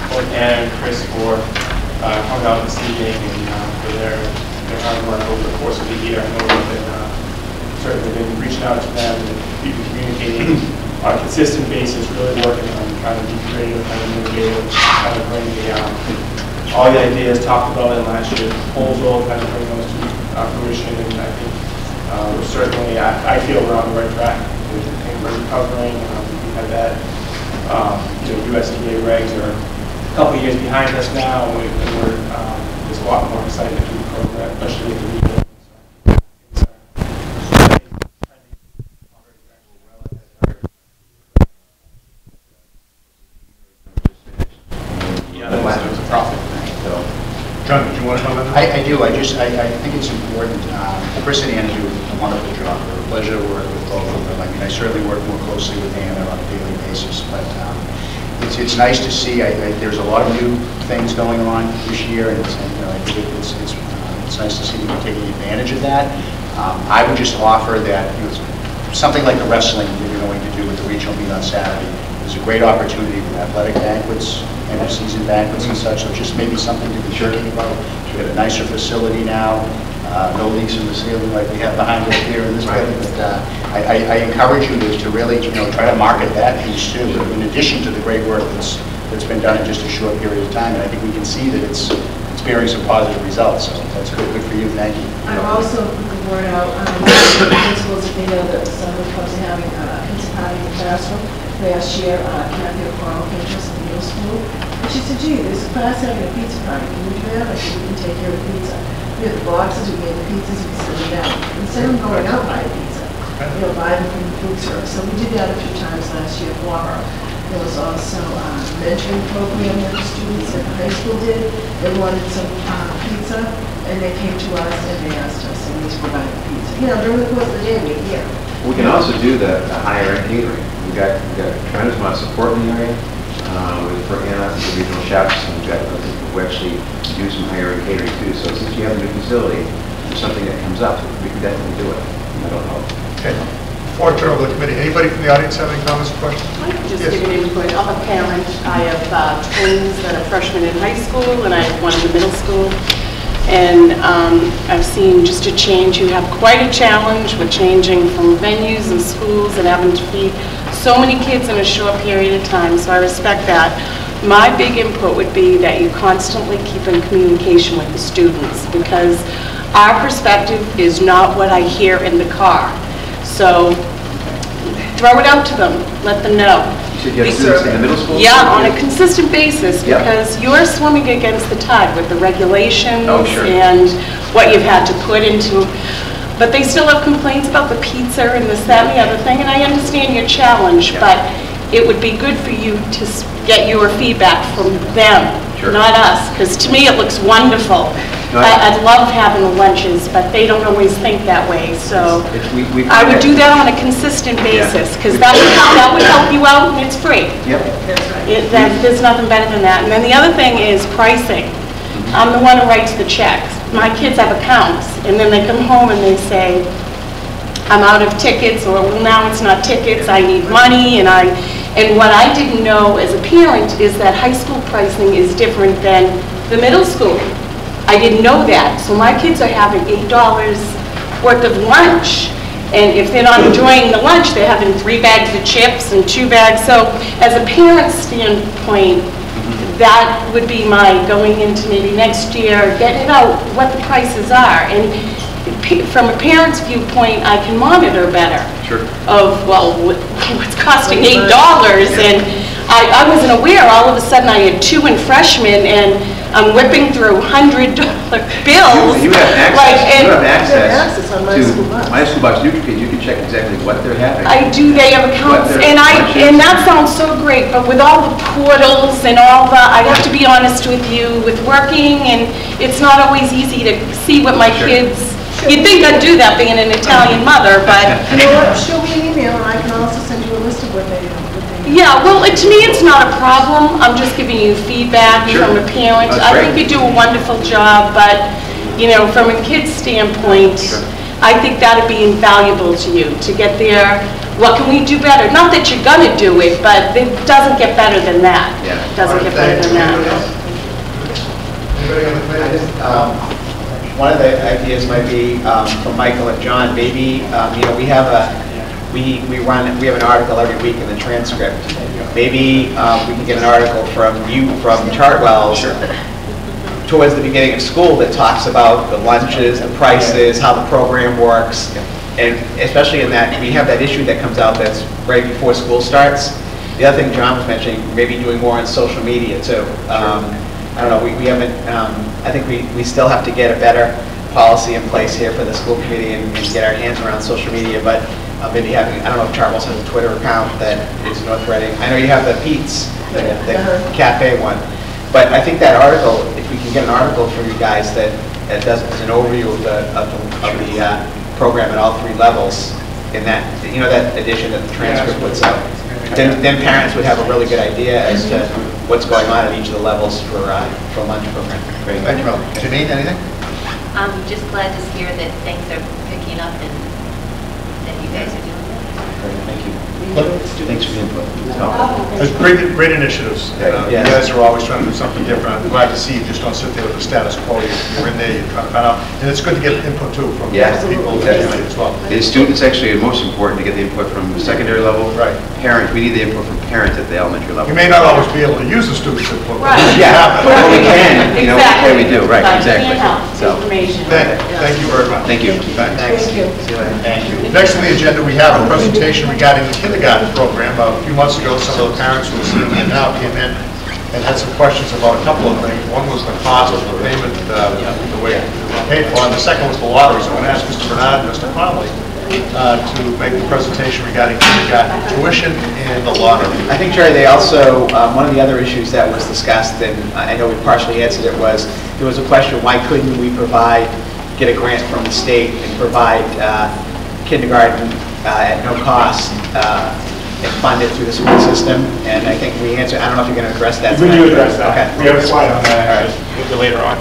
both Ann and Chris for coming out this evening and for their hard work over the course of the year. I know we've been certainly been reaching out to them and we've been communicating on a consistent basis, really working on trying to be creative, kind of innovative, kind of bring all the ideas talked about in last year's proposal, kind of bring those to fruition. And I think we're certainly, I feel we're on the right track. We're recovering. We had that, USDA regs are a couple of years behind us now, and we're just a lot more excited to do the program, especially with the rebuild. Yeah, that was a profit. So, John, did you want to comment? I do. I think it's important. Chris and Ann do a wonderful job. They're a pleasure to work with both of them. I mean, I certainly work more closely with Ann on a daily basis, but it's nice to see. There's a lot of new things going on this year, and I think it's nice to see people taking advantage of that. I would just offer that something like the wrestling that you're going to do with the regional meet on Saturday is a great opportunity for athletic banquets, end of season banquets and such. So just maybe something to be thinking about. We have a nicer facility now. No leaks in the ceiling like we have behind us here in this building. But I encourage you to really, try to market that piece too, in addition to the great work that's been done in just a short period of time. And I think we can see that it's bearing some positive results. So that's good for you. Thank you. I've also put the word out to the principals if they know that some of the clubs are having a pizza party in the classroom. Last year, Kathy O'Connell came to us at the middle school, and she said, gee, there's a class having a pizza party. Can we do that? I said, we can take care of the pizza. We have the boxes, we made the pizzas, we send them down. Instead of going out buying pizza, buy them from the food service. So we did that a few times last year for her. There was also a mentoring program that the students at the high school did. They wanted some pizza, and they came to us and they asked us, and we provided pizza. During the course of the day, we're here. We can also do the higher end catering. We've got a tremendous amount of support in the area with Anna, the regional chefs, and we've got people who actually do some higher end catering too. So since you have a new facility, if something that comes up, we can definitely do it. I don't know. Okay. Before I turn over the committee, anybody from the audience have any comments or questions? I can just Yes. give an input. I'm a parent. I have twins that are freshmen in high school, and I have one in the middle school. And I've seen just a change. You have quite a challenge with changing from venues and schools and having to feed so many kids in a short period of time, so I respect that. My big input would be that you constantly keep in communication with the students, because our perspective is not what I hear in the car. So throw it out to them, let them know. You said you have students in the middle school? Yeah, on a consistent basis, Yep. because you're swimming against the tide with the regulations Oh, sure. and what you've had to put into. But they still have complaints about the pizza and this, that, and the other thing, and I understand your challenge, Yep. but it would be good for you to get your feedback from them, Sure. not us, because to me it looks wonderful. I'd love having the lunches, but they don't always think that way, so We I would do that on a consistent basis, because that would help you out, and it's free. Yep. There's nothing better than that. And then the other thing is pricing. I'm the one who writes the checks. My kids have accounts, and then they come home and they say, I'm out of tickets, or well, now it's not tickets, I need money, and what I didn't know as a parent is that high school pricing is different than the middle school. I didn't know that, so my kids are having $8 worth of lunch, and if they're not enjoying the lunch, they're having 3 bags of chips and 2 bags. So as a parent standpoint, that would be my going into maybe next year, getting out what the prices are. And from a parent's viewpoint, I can monitor better. Sure. Of, well, what's costing $8, and I wasn't aware. All of a sudden, I had 2 in freshmen, and I'm whipping through $100 bills. You have access. You have access on My School Box. My School Box. You can check exactly what they're having. I do. They have accounts, and that sounds so great. But with all the portals and all the, I have to be honest with you, with working, and it's not always easy to see what my kids. You'd think I'd do that being an Italian mother, but You know what, show me an email and I can also send you a list of what they yeah, well, to me, it's not a problem. I'm just giving you feedback from a parent. That's I great. think you do a wonderful job, but, you know, from a kid's standpoint, I think that'd be invaluable to you, to get there. What can we do better? Not that you're gonna do it, but it doesn't get better than that. Yeah. It doesn't get better than that. Anybody on the committee? One of the ideas might be from Michael and John, maybe, you know, we have an article every week in the transcript. Maybe we can get an article from Chartwell's towards the beginning of school that talks about the lunches, the prices, how the program works, and especially in that, we have that issue that comes out that's right before school starts. The other thing John was mentioning, maybe doing more on social media too. I don't know, we haven't, I think we still have to get a better policy in place here for the school committee and get our hands around social media, but maybe having, I don't know if Charles has a Twitter account that is North Reading. I know you have the Pete's, the cafe one, but I think that article, if we can get an article from you guys that does an overview of the program at all 3 levels, in that, you know, that edition that the transcript puts out, then parents would have a really good idea as to what's going on at each of the levels for lunch program. Great. Thank you. Janine, anything? I'm just glad to hear that things are picking up and that you guys are doing that. Thank you. Thanks for the input. Great initiatives. You guys are always trying to do something different. I'm glad to see you just don't sit there with the status quo. You're in there, you're trying to find out. And it's good to get input too from people as well. The students actually are most important to get the input from the secondary level. Right. Parents, we need the input from parents at the elementary level. You may not always be able to use the students' input. Right. Yeah, but we can, you know, Exactly. we do, right, But exactly. information. Thank you very much. Thank you. Thanks. Thank you. Thank you. Next on the agenda, we have a presentation regarding the kindergarten program. A few months ago, some of the parents who are sitting here now came in and had some questions about a couple of things. One was the cost of the payment, the way it was paid for, and the second was the lottery. So I'm going to ask Mr. Bernard and Mr. Conley to make the presentation regarding kindergarten tuition and the lottery. I think, Jerry, they also, one of the other issues that was discussed, and I know we partially answered it, was there was a question, why couldn't we get a grant from the state and provide kindergarten at no cost and fund it through the school system? And I think we answered, I don't know if you're going to address that. We do address that. Okay. We have a slide on that later on.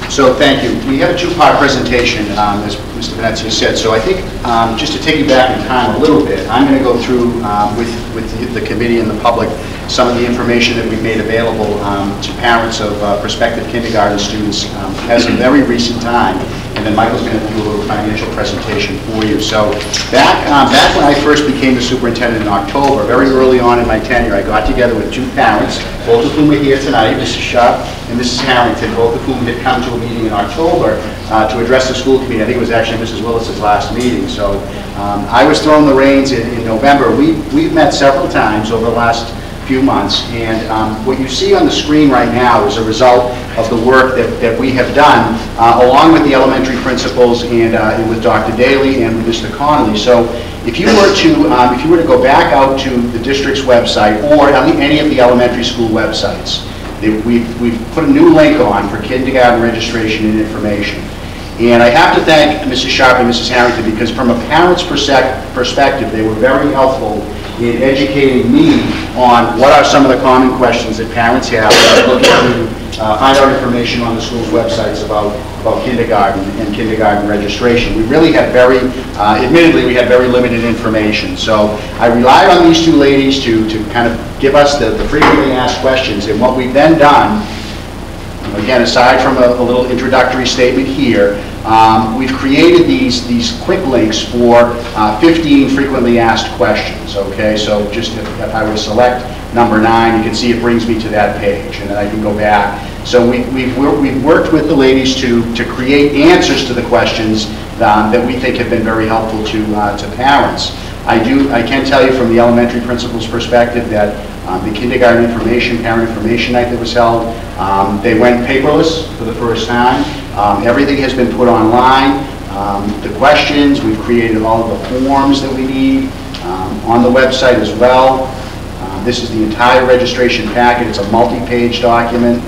So thank you. We have a 2-part presentation, as Mr. Venezia said. So I think just to take you back in time a little bit, I'm going to go through with the committee and the public some of the information that we've made available to parents of prospective kindergarten students as a very recent time. And then Michael's going to do a little financial presentation for you. So back when I first became the superintendent in October, very early on in my tenure, I got together with 2 parents, both of whom are here tonight, Mrs. Sharp and Mrs. Harrington, both of whom had come to a meeting in October to address the school committee. I think it was actually Mrs. Willis's last meeting. So I was throwing the reins in November. We've met several times over the last few months, and what you see on the screen right now is a result of the work that we have done along with the elementary principals and with Dr. Daly and with Mr. Connolly. So if you were to go back out to the district's website or any of the elementary school websites, We've put a new link on for kindergarten registration and information. And I have to thank Mrs. Sharp and Mrs. Harrington, because from a parent's perspective, they were very helpful in educating me on what are some of the common questions that parents have when they're looking to find out information on the school's websites about kindergarten and kindergarten registration. We really had admittedly, we had very limited information. So I relied on these two ladies to kind of give us the frequently asked questions. And what we've then done, again, aside from a little introductory statement here, we've created these quick links for 15 frequently asked questions, okay? So just if I were to select number 9, you can see it brings me to that page, and then I can go back. So we've worked with the ladies to create answers to the questions that we think have been very helpful to parents. I can tell you from the elementary principal's perspective that the kindergarten parent information night that was held, they went paperless for the first time. Everything has been put online. The questions, we've created all of the forms that we need on the website as well. This is the entire registration packet. It's a multi-page document.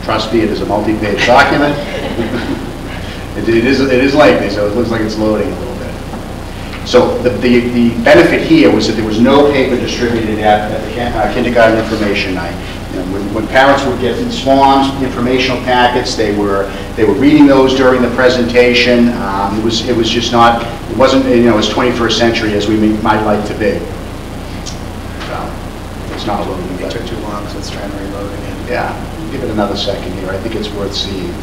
Trust me, it is a multi-page document. It is lengthy, so it looks like it's loading a little bit. So the benefit here was that there was no paper distributed at the kindergarten information night. You know, when parents would get these forms, informational packets, they were reading those during the presentation. It was just not, it wasn't, as 21st century as we might like to be. So it's not loading. It took too long, so it's trying to reload again. Yeah, give it another second here. I think it's worth seeing.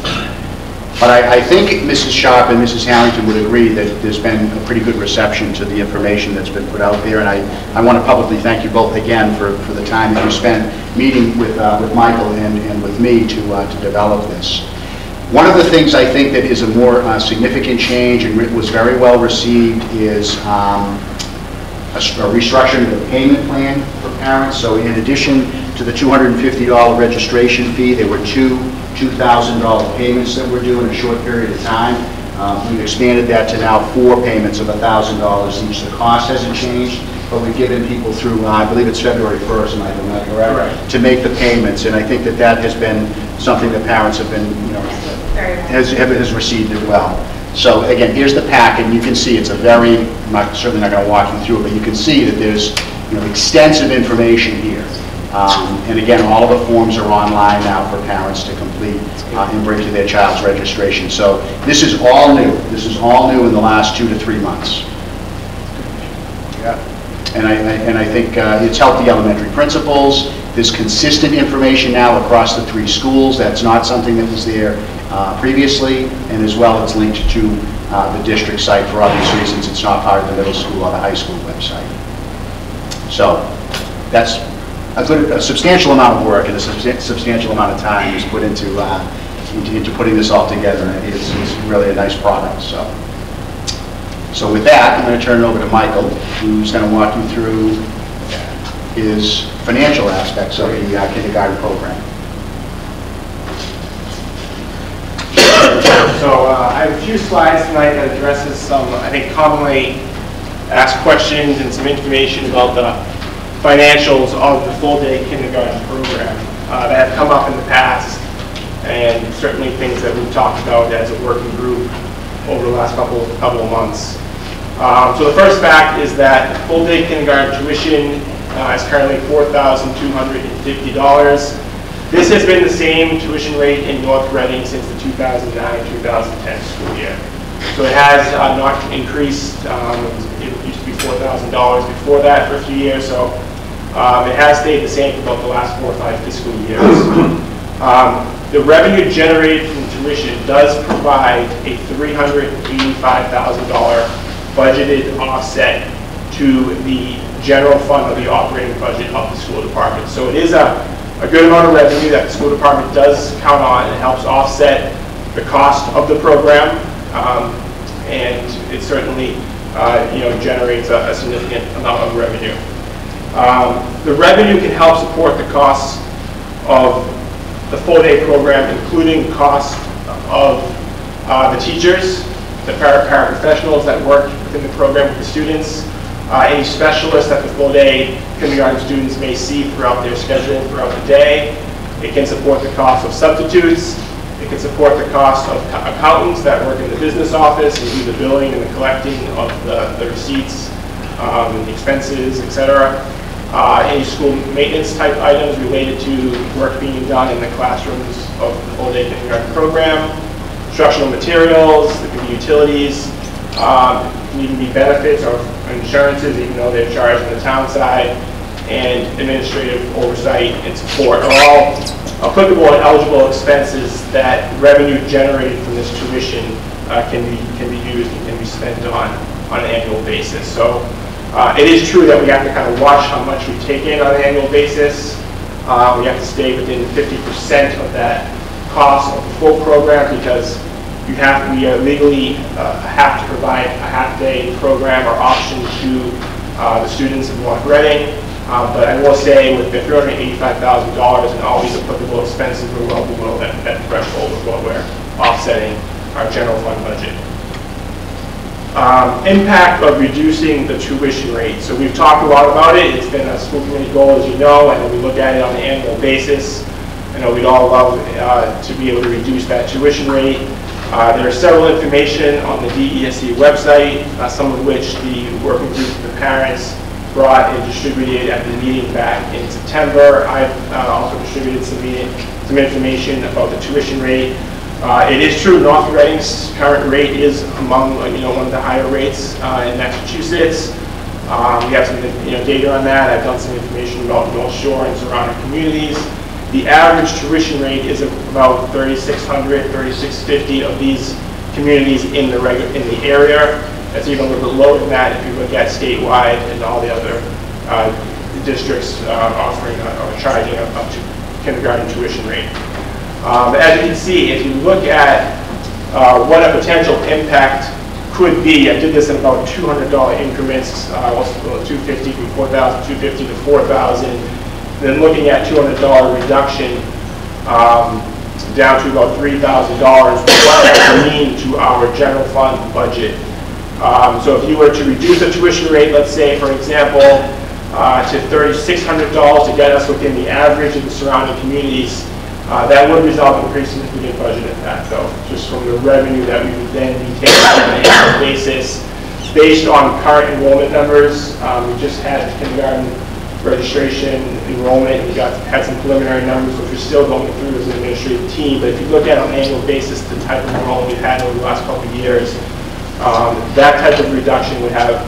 But I think Mrs. Sharp and Mrs. Harrington would agree that there's been a pretty good reception to the information that's been put out there, and I want to publicly thank you both again for the time that you spent meeting with Michael and with me to develop this. One of the things I think that is a more significant change and was very well received is a restructuring of the payment plan for parents. So in addition to the $250 registration fee, there were two $2,000 payments that we're due in a short period of time. We've expanded that to now 4 payments of $1,000 each. The cost hasn't changed, but we've given people through, I believe it's February 1st, am I correct? Right. To make the payments, and I think that has been something that parents have been, has received as well. So again, here's the packet, and you can see it's a very, I'm certainly not going to walk you through it, but you can see that there's extensive information here. And again, all of the forms are online now for parents to complete and bring to their child's registration. So this is all new. This is all new in the last 2 to 3 months. Yeah. And I think it's helped the elementary principals. There's consistent information now across the 3 schools. That's not something that was there previously. And as well, it's linked to the district site for obvious reasons. It's not part of the middle school or the high school website. So that's a substantial amount of work and a substantial amount of time was put into putting this all together, and I think it's really a nice product. So with that, I'm going to turn it over to Michael, who's going to walk you through his financial aspects of the kindergarten program. So I have a few slides tonight that addresses some, I think, commonly asked questions and some information about the financials of the full-day kindergarten program that have come up in the past, and certainly things that we've talked about as a working group over the last couple of months. So the first fact is that full-day kindergarten tuition is currently $4,250. This has been the same tuition rate in North Reading since the 2009-2010 school year. So it has not increased. It used to be $4,000 before that for a few years, so it has stayed the same for about the last 4 or 5 fiscal years. The revenue generated from tuition does provide a $385,000 budgeted offset to the general fund of the operating budget of the school department. So it is a good amount of revenue that the school department does count on, and helps offset the cost of the program, and it certainly generates a significant amount of revenue. The revenue can help support the costs of the full-day program, including costs of the teachers, the paraprofessionals that work within the program with the students, any specialists that the full-day kindergarten students may see throughout their schedule throughout the day. It can support the cost of substitutes. It can support the cost of accountants that work in the business office and do the billing and the collecting of the receipts, and the expenses, etc. Any school maintenance type items related to work being done in the classrooms of the full-day kindergarten program. Instructional materials, there can be utilities, can even be benefits or insurances, even though they're charged on the town side, and administrative oversight and support are all applicable and eligible expenses that revenue generated from this tuition can be used and can be spent on an annual basis. So it is true that we have to kind of watch how much we take in on an annual basis. We have to stay within 50% of that cost of the full program, because we legally have to provide a half-day program or option to the students in North Reading. But I will say, with the $385,000 and all these applicable expenses, we're well below that threshold of what we're offsetting our general fund budget. Impact of reducing the tuition rate. So we've talked a lot about it. It's been a school committee goal, as you know, and we look at it on an annual basis. I know we'd all love to be able to reduce that tuition rate. There are several information on the DESE website, some of which the working group of the parents brought and distributed at the meeting back in September. I've also distributed some information about the tuition rate. It is true North Reading's current rate is among one of the higher rates in Massachusetts. We have some data on that. I've done some information about North Shore and surrounding communities. The average tuition rate is about $3,600, $3,650 of these communities in the area. That's even a little bit lower than that if you look at statewide and all the other districts offering or charging up to kindergarten tuition rate. But as you can see, if you look at what a potential impact could be, I did this in about $200 increments, $250 from $4,000, $250 to $4,000. Then looking at $200 reduction down to about $3,000, what that would mean to our general fund budget. So if you were to reduce the tuition rate, let's say, for example, to $3,600 to get us within the average of the surrounding communities, that would result in a pretty significant budget impact, though, just from the revenue that we would then be taking on an annual basis. Based on current enrollment numbers, we just had kindergarten registration, enrollment, and we had some preliminary numbers, which we're still going through as an administrative team. But if you look at it on an annual basis, the type of enrollment we've had over the last couple of years, that type of reduction would have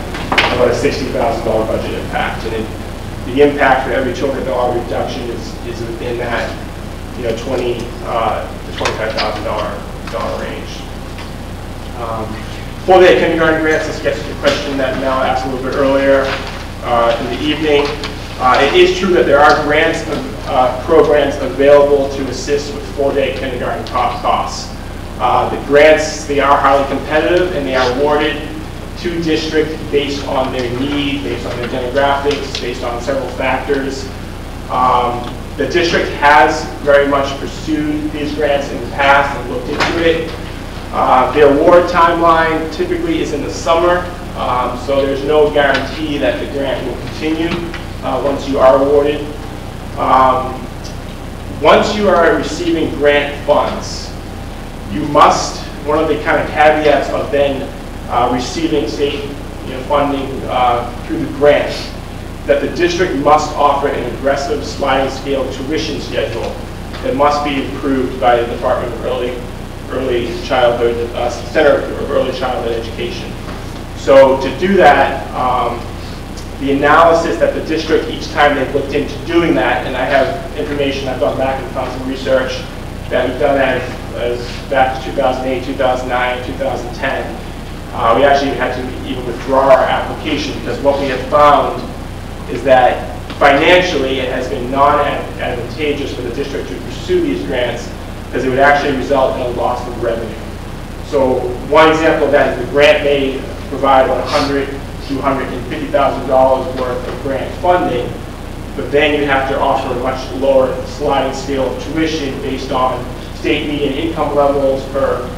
about a $60,000 budget impact. And the impact for every $200 reduction is within that $20,000 to $25,000 range. Full-day kindergarten grants, this gets to the question that Mel asked a little bit earlier in the evening. It is true that there are grants programs available to assist with full-day kindergarten costs. The grants, they are highly competitive, and they are awarded to districts based on their need, based on their demographics, based on several factors. The district has very much pursued these grants in the past and looked into it. The award timeline typically is in the summer, so there's no guarantee that the grant will continue once you are awarded. Once you are receiving grant funds, you must, one of the kind of caveats of then receiving state funding through the grant, that the district must offer an aggressive sliding scale tuition schedule that must be approved by the Department of Early Childhood, Center of Early Childhood Education. So to do that, the analysis that the district, each time they've looked into doing that, and I have information, I've gone back and found some research that we've done as back to 2008, 2009, 2010. We actually had to even withdraw our application because what we have found is that financially it has been non-advantageous for the district to pursue these grants because it would actually result in a loss of revenue. So one example of that is the grant may provide about $100,000 to $150,000 worth of grant funding, but then you have to offer a much lower sliding scale of tuition based on state median income levels per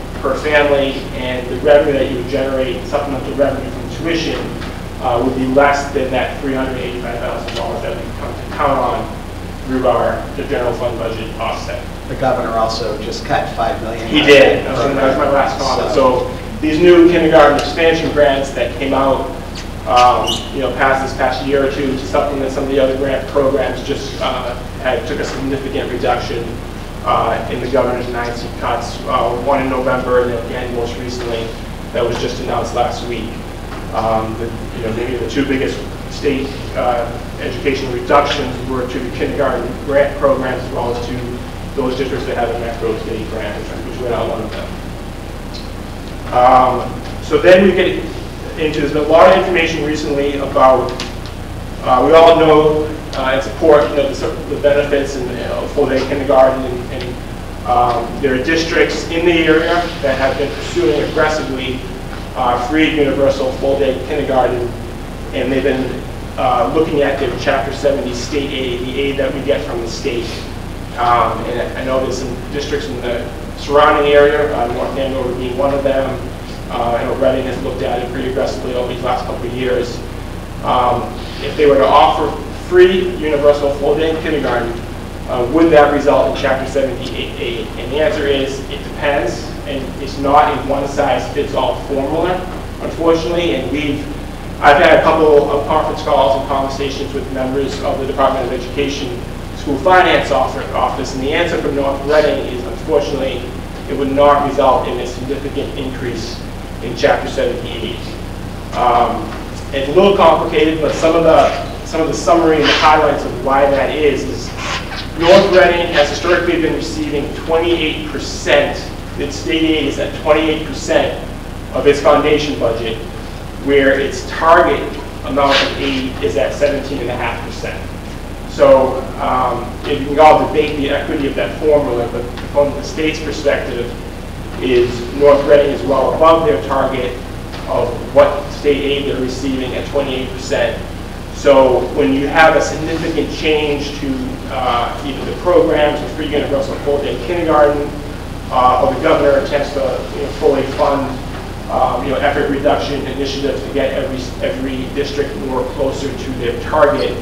family, and the revenue that you would generate, supplemental revenue from tuition, would be less than that $385,000 that we've come to count on through the general fund budget offset. The governor also just cut $5 million. He did. That was my last comment. So these new kindergarten expansion grants that came out, past this past year or two to supplement some of the other grant programs just took a significant reduction in the governor's 9 cuts. One in November, and then again most recently, that was just announced last week. Maybe the two biggest state educational reductions were to the kindergarten grant programs as well as to those districts that have a Metro State grant, which we're not one of them. So then we get into, there's been a lot of information recently about, we all know and support the benefits of full-day kindergarten, and there are districts in the area that have been pursuing aggressively free universal full-day kindergarten, and they've been looking at their Chapter 70 state aid, the aid that we get from the state. And I know there's some districts in the surrounding area, North Andover being one of them. I know Reading has looked at it pretty aggressively over these last couple of years. If they were to offer free universal full-day kindergarten, would that result in Chapter 70 aid? And the answer is, it depends, and it's not a one-size-fits-all formula, unfortunately. And I've had a couple of conference calls and conversations with members of the Department of Education School Finance Office, and the answer from North Reading is, unfortunately, it would not result in a significant increase in Chapter 70 aid. It's a little complicated, but some of the summary and the highlights of why that is North Reading has historically been receiving 28%, its state aid is at 28% of its foundation budget, where its target amount of aid is at 17.5%. So you can all debate the equity of that formula, but from the state's perspective, is North Reading is well above their target of what state aid they're receiving at 28%. So when you have a significant change to either the programs of free universal full-day kindergarten, or the governor attempts to fully fund effort reduction initiatives to get every district more closer to their target,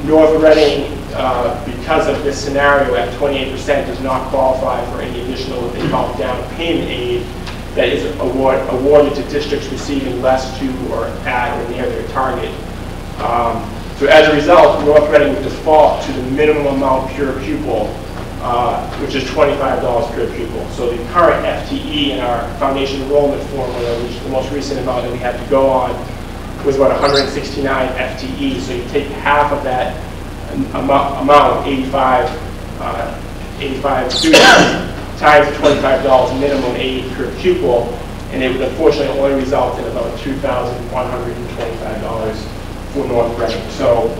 North Reading, because of this scenario at 28%, does not qualify for any additional what they call down payment aid that is awarded to districts receiving less to or at or near their target. So as a result, North Reading would default to the minimum amount per pupil, which is $25 per pupil. So the current FTE in our foundation enrollment formula, which is the most recent amount that we had to go on, was about 169 FTE. So you take half of that amount, 85 students, times $25 minimum aid per pupil, and it would unfortunately only result in about $2,125 for North Reading. So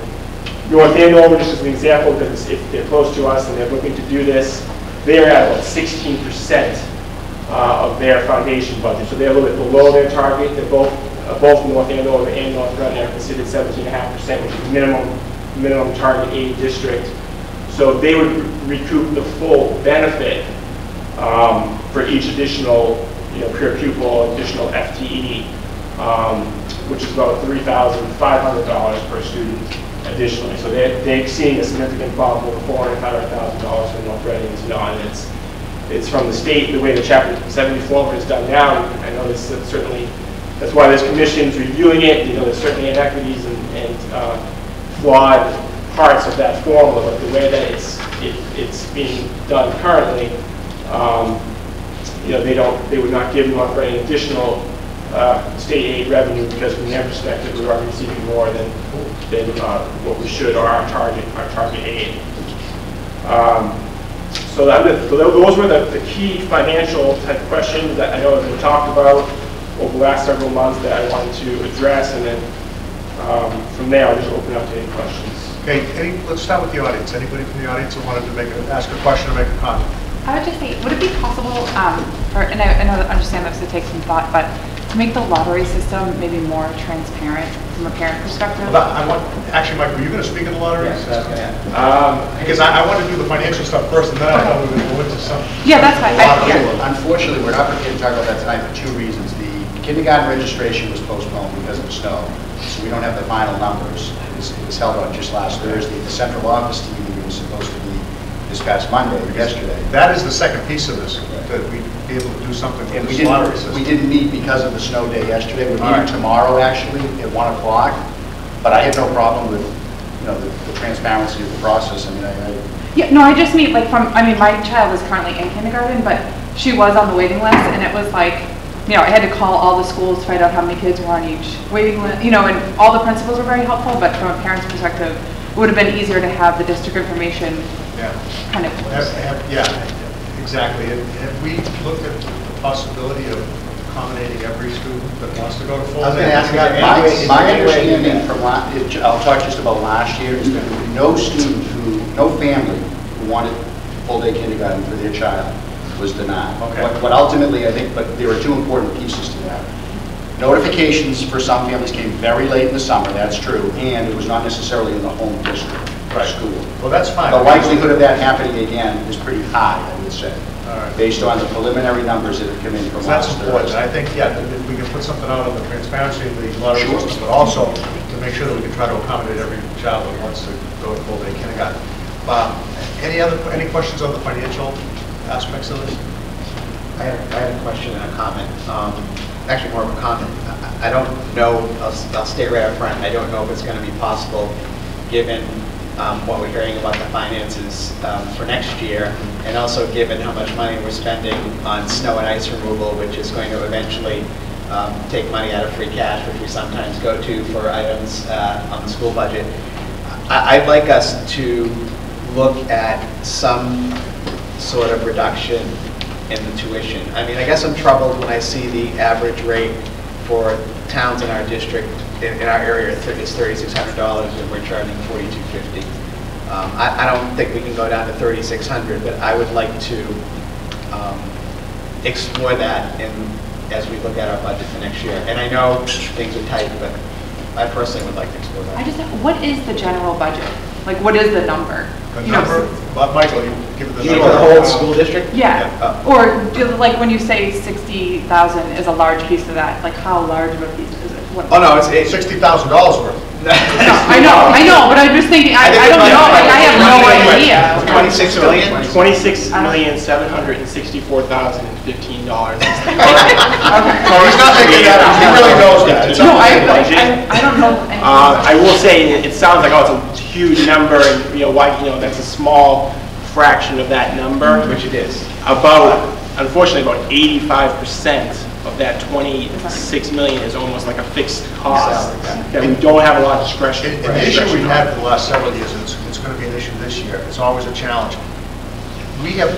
North Andover, just as an example, because if they're close to us and they're looking to do this, they're at about 16% of their foundation budget. So they're a little bit below their target. They're both North Andover and North Reading are considered 17.5%, which is minimum target aid district. So they would recoup the full benefit for each additional, per pupil, additional FTE, which is about $3,500 per student additionally. So they're seeing a significant bump over $400,000 for North Reading. It's not. It's from the state, the way the Chapter 70 formula is done now. I know this certainly, that's why there's commissions reviewing it. There's certainly inequities and flawed parts of that formula, but the way that it's being done currently, they would not give North Reading additional state aid revenue because from their perspective we are receiving more than what we should, or our target aid. So those were the key financial type questions that I know have been talked about over the last several months that I wanted to address, and then from there I'll just open up to any questions. Okay, let's start with the audience. Anybody from the audience who wanted to ask a question or make a comment? I would just say, would it be possible, and I understand this would take some thought, but to make the lottery system maybe more transparent from a parent perspective? Actually, Mike, were you going to speak in the lottery? Yes, because I want to do the financial stuff first, and then I thought we would go into some. Yeah, that's fine. Unfortunately, we're not prepared to talk about that tonight for two reasons. The kindergarten registration was postponed because of the snow, so we don't have the final numbers. It was held on just last Thursday. The central office team meeting was supposed to be this past Monday, or yesterday. That is the second piece of this, that we'd be able to do something And with this lottery system. we didn't meet because of the snow day yesterday. We're All right. meeting tomorrow, actually, at 1 o'clock. But I had no problem with, the transparency of the process. I mean, Yeah, no, I just mean like I mean, my child is currently in kindergarten, but she was on the waiting list, and it was like, I had to call all the schools to find out how many kids were on each waiting list, and all the principals were very helpful, but from a parent's perspective, it would have been easier to have the district information kind of. Yeah, exactly. Have we looked at the possibility of accommodating every student that wants to go to full I was day? going to ask you, my understanding from I'll talk just about last year, is that no family who wanted full-day kindergarten for their child was denied. Okay. What ultimately, I think, but there are two important pieces to that. Notifications for some families came very late in the summer, that's true, and it was not necessarily in the home district or school. Well, that's fine. The likelihood of that happening again is pretty high, I would say, All right. based on the preliminary numbers that have come in from So that's last important. Thursday. I think, if we can put something out on the transparency of the lottery Sure. system, but also to make sure that we can try to accommodate every child that wants to go to full day kindergarten. Any questions on the financial aspects of this? I had a question and a comment. Actually, more of a comment. I don't know, I'll stay right up front. I don't know if it's going to be possible, given what we're hearing about the finances for next year, and also given how much money we're spending on snow and ice removal, which is going to eventually take money out of free cash, which we sometimes go to for items on the school budget. I'd like us to look at some sort of reduction in the tuition. I mean, I guess I'm troubled when I see the average rate for towns in our district, in our area, is $3,600, and we're charging $4,250. I don't think we can go down to $3,600, but I would like to explore that as we look at our budget for next year. And I know things are tight, but I personally would like to explore that. What is the general budget? Like, what is the number? The number, Michael, you give it the You number. mean for the whole school district? Yeah, or like when you say 60,000 is a large piece of that, like how large of a piece is it? Oh, no, it's $60,000 worth. I know, but I'm just thinking, I don't know, like I have no idea. 26 million? $26,764,015. He's not making that up. He really knows that. It's No, up to I him. don't know anything. I will say, it sounds like, it's a huge number, and, that's a small fraction of that number. Which it is. Unfortunately, about 85% of that 26 million is almost like a fixed cost, that we don't have a lot of discretion. And the issue we've had for the last several years, and it's going to be an issue this year, it's always a challenge. We have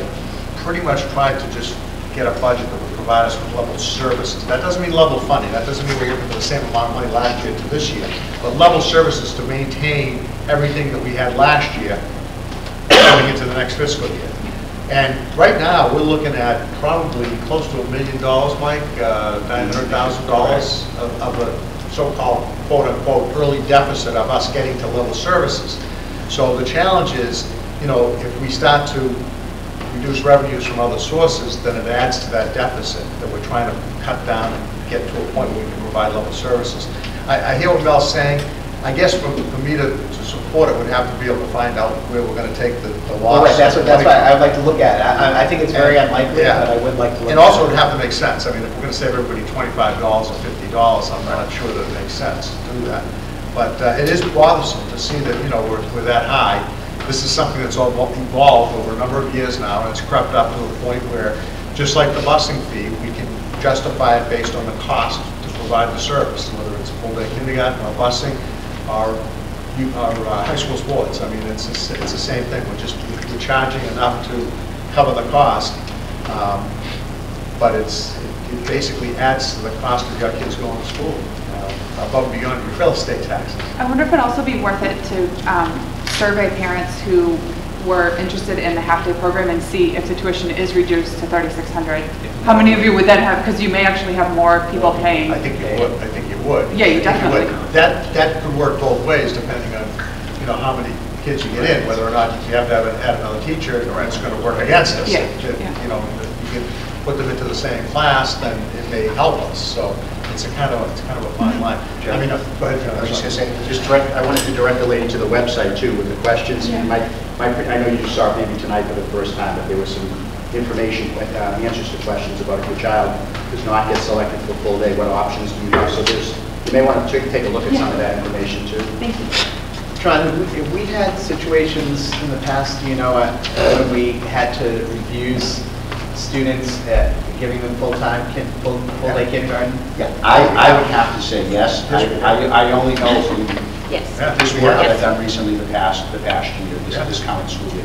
pretty much tried to just get a budget that would provide us with level services. That doesn't mean level funding. That doesn't mean we're looking for the same amount of money last year to this year. But level services to maintain everything that we had last year going into the next fiscal year. And right now, we're looking at probably close to $1 million, Mike, $900,000 of a so-called quote-unquote early deficit of us getting to level services. So the challenge is, if we start to reduce revenues from other sources, then it adds to that deficit that we're trying to cut down and get to a point where we can provide level services. I hear what Mel's saying. I guess for me to support it, would have to be able to find out where we're going to take the loss. Well, right, that's why I would like to look at it. I think it's very unlikely, but I would like to look at it. And also, it would have to make sense. I mean, if we're going to save everybody $25 or $50, I'm not sure that it makes sense to do that. But it is bothersome to see that, we're that high. This is something that's evolved over a number of years now, and it's crept up to the point where, just like the busing fee, we can justify it based on the cost to provide the service, whether it's full-day kindergarten or busing or high school sports. I mean, it's the same thing. We're charging enough to cover the cost, but it basically adds to the cost of your kids going to school, above and beyond your real estate taxes. I wonder if it'd also be worth it to survey parents who were interested in the half-day program and see if the tuition is reduced to $3,600. How many of you would then have, because you may actually have more people paying. I think you would. Yeah, you definitely would. That could work both ways depending on, how many kids you get in, whether or not you have to add another teacher, or it's going to work against us. Yeah. If you can put them into the same class, then it may help us. So it's a kind of a fine line. I mean, go ahead, John. I was just going to say, I wanted to direct the lady to the website too with the questions. Yeah. I know you just saw it maybe tonight for the first time, but there was some information, answers to questions about if your child does not get selected for full day, what options do you have? So you may want to take a look at some of that information too. Thank you. Tron, have we had situations in the past, when we had to refuse students giving them full-time, full-day kindergarten? Yeah, I would have to say yes. I only know from Yes. this work that I've done recently the past year, this current school year.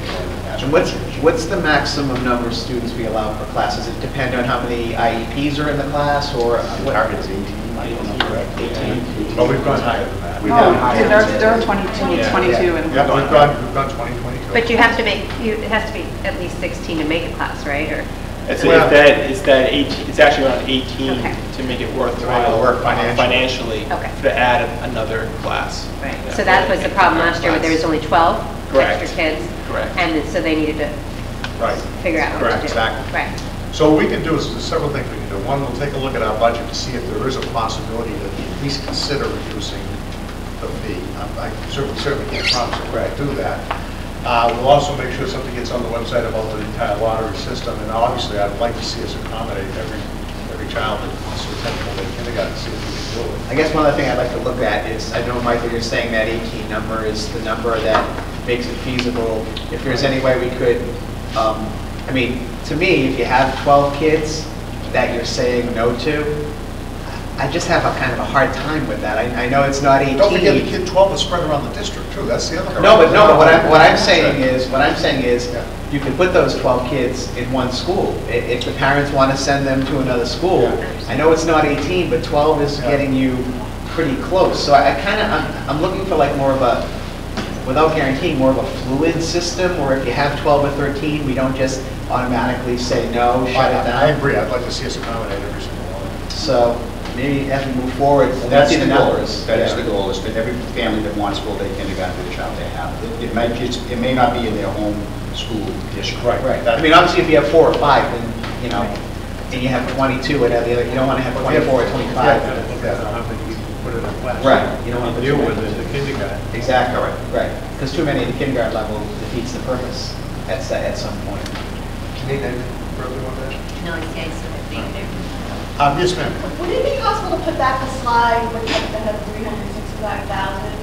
And what's the maximum number of students we allow per class? Does it depend on how many IEPs are in the class, or what? Target is 18. I don't know, correct? 18. But we've gone higher than that. We've gone higher. There are 22, and Yeah, we've gone 20, 22. But you have to make, it has to be at least 16 to make a class, right? Or It's Well- it's that 18, it's actually around 18 Okay. to make it To make worthwhile it work financially. Okay. to add another class. Right. Yeah. So that was the problem last year, where there was only 12 Correct. extra kids. Correct. And so they needed to Right. figure out what to Correct, do. exactly. Right. So what we can do is, there's several things we can do. One, we'll take a look at our budget to see if there is a possibility to at least consider reducing the fee. I certainly can't promise that we'll do that. We'll also make sure something gets on the website about the entire lottery system, and obviously I'd like to see us accommodate every child that wants to attend full-day kindergarten, see if we can do it. I guess one other thing I'd like to look at is, I know, Michael, you're saying that 18 number is the number that makes it feasible. If there's any way we could, I mean, to me, if you have 12 kids that you're saying no to, I just have a kind of a hard time with that. I know it's not 18. Don't forget the kid 12 is spread around the district too, that's the other. No, but what I'm saying is, you can put those 12 kids in one school. If the parents want to send them to another school, I know it's not 18, but 12 is getting you pretty close. So I'm looking for like more of a, without guaranteeing, more of a fluid system, where if you have 12 or 13, we don't just automatically say no, shut it down. I agree, I'd like to see us accommodate every single one. So maybe as we move forward, Well, let's that's see the the goal. numbers. That is the goal, is that every family that wants full-day kindergarten for the child they have. It may not be in their home school district. Right. I mean, obviously, if you have 4 or 5, then, and you have 22 and the other, you don't want to have 24 or 25. How many you put in a class. Right. You don't want to Deal with it in the kindergarten. Exactly, right. Because too many at the kindergarten level defeats the purpose at some point. Need anything further on that? No, okay, so they're being there. Yes, ma'am. Would it be possible to put back the slide with that had 365,000?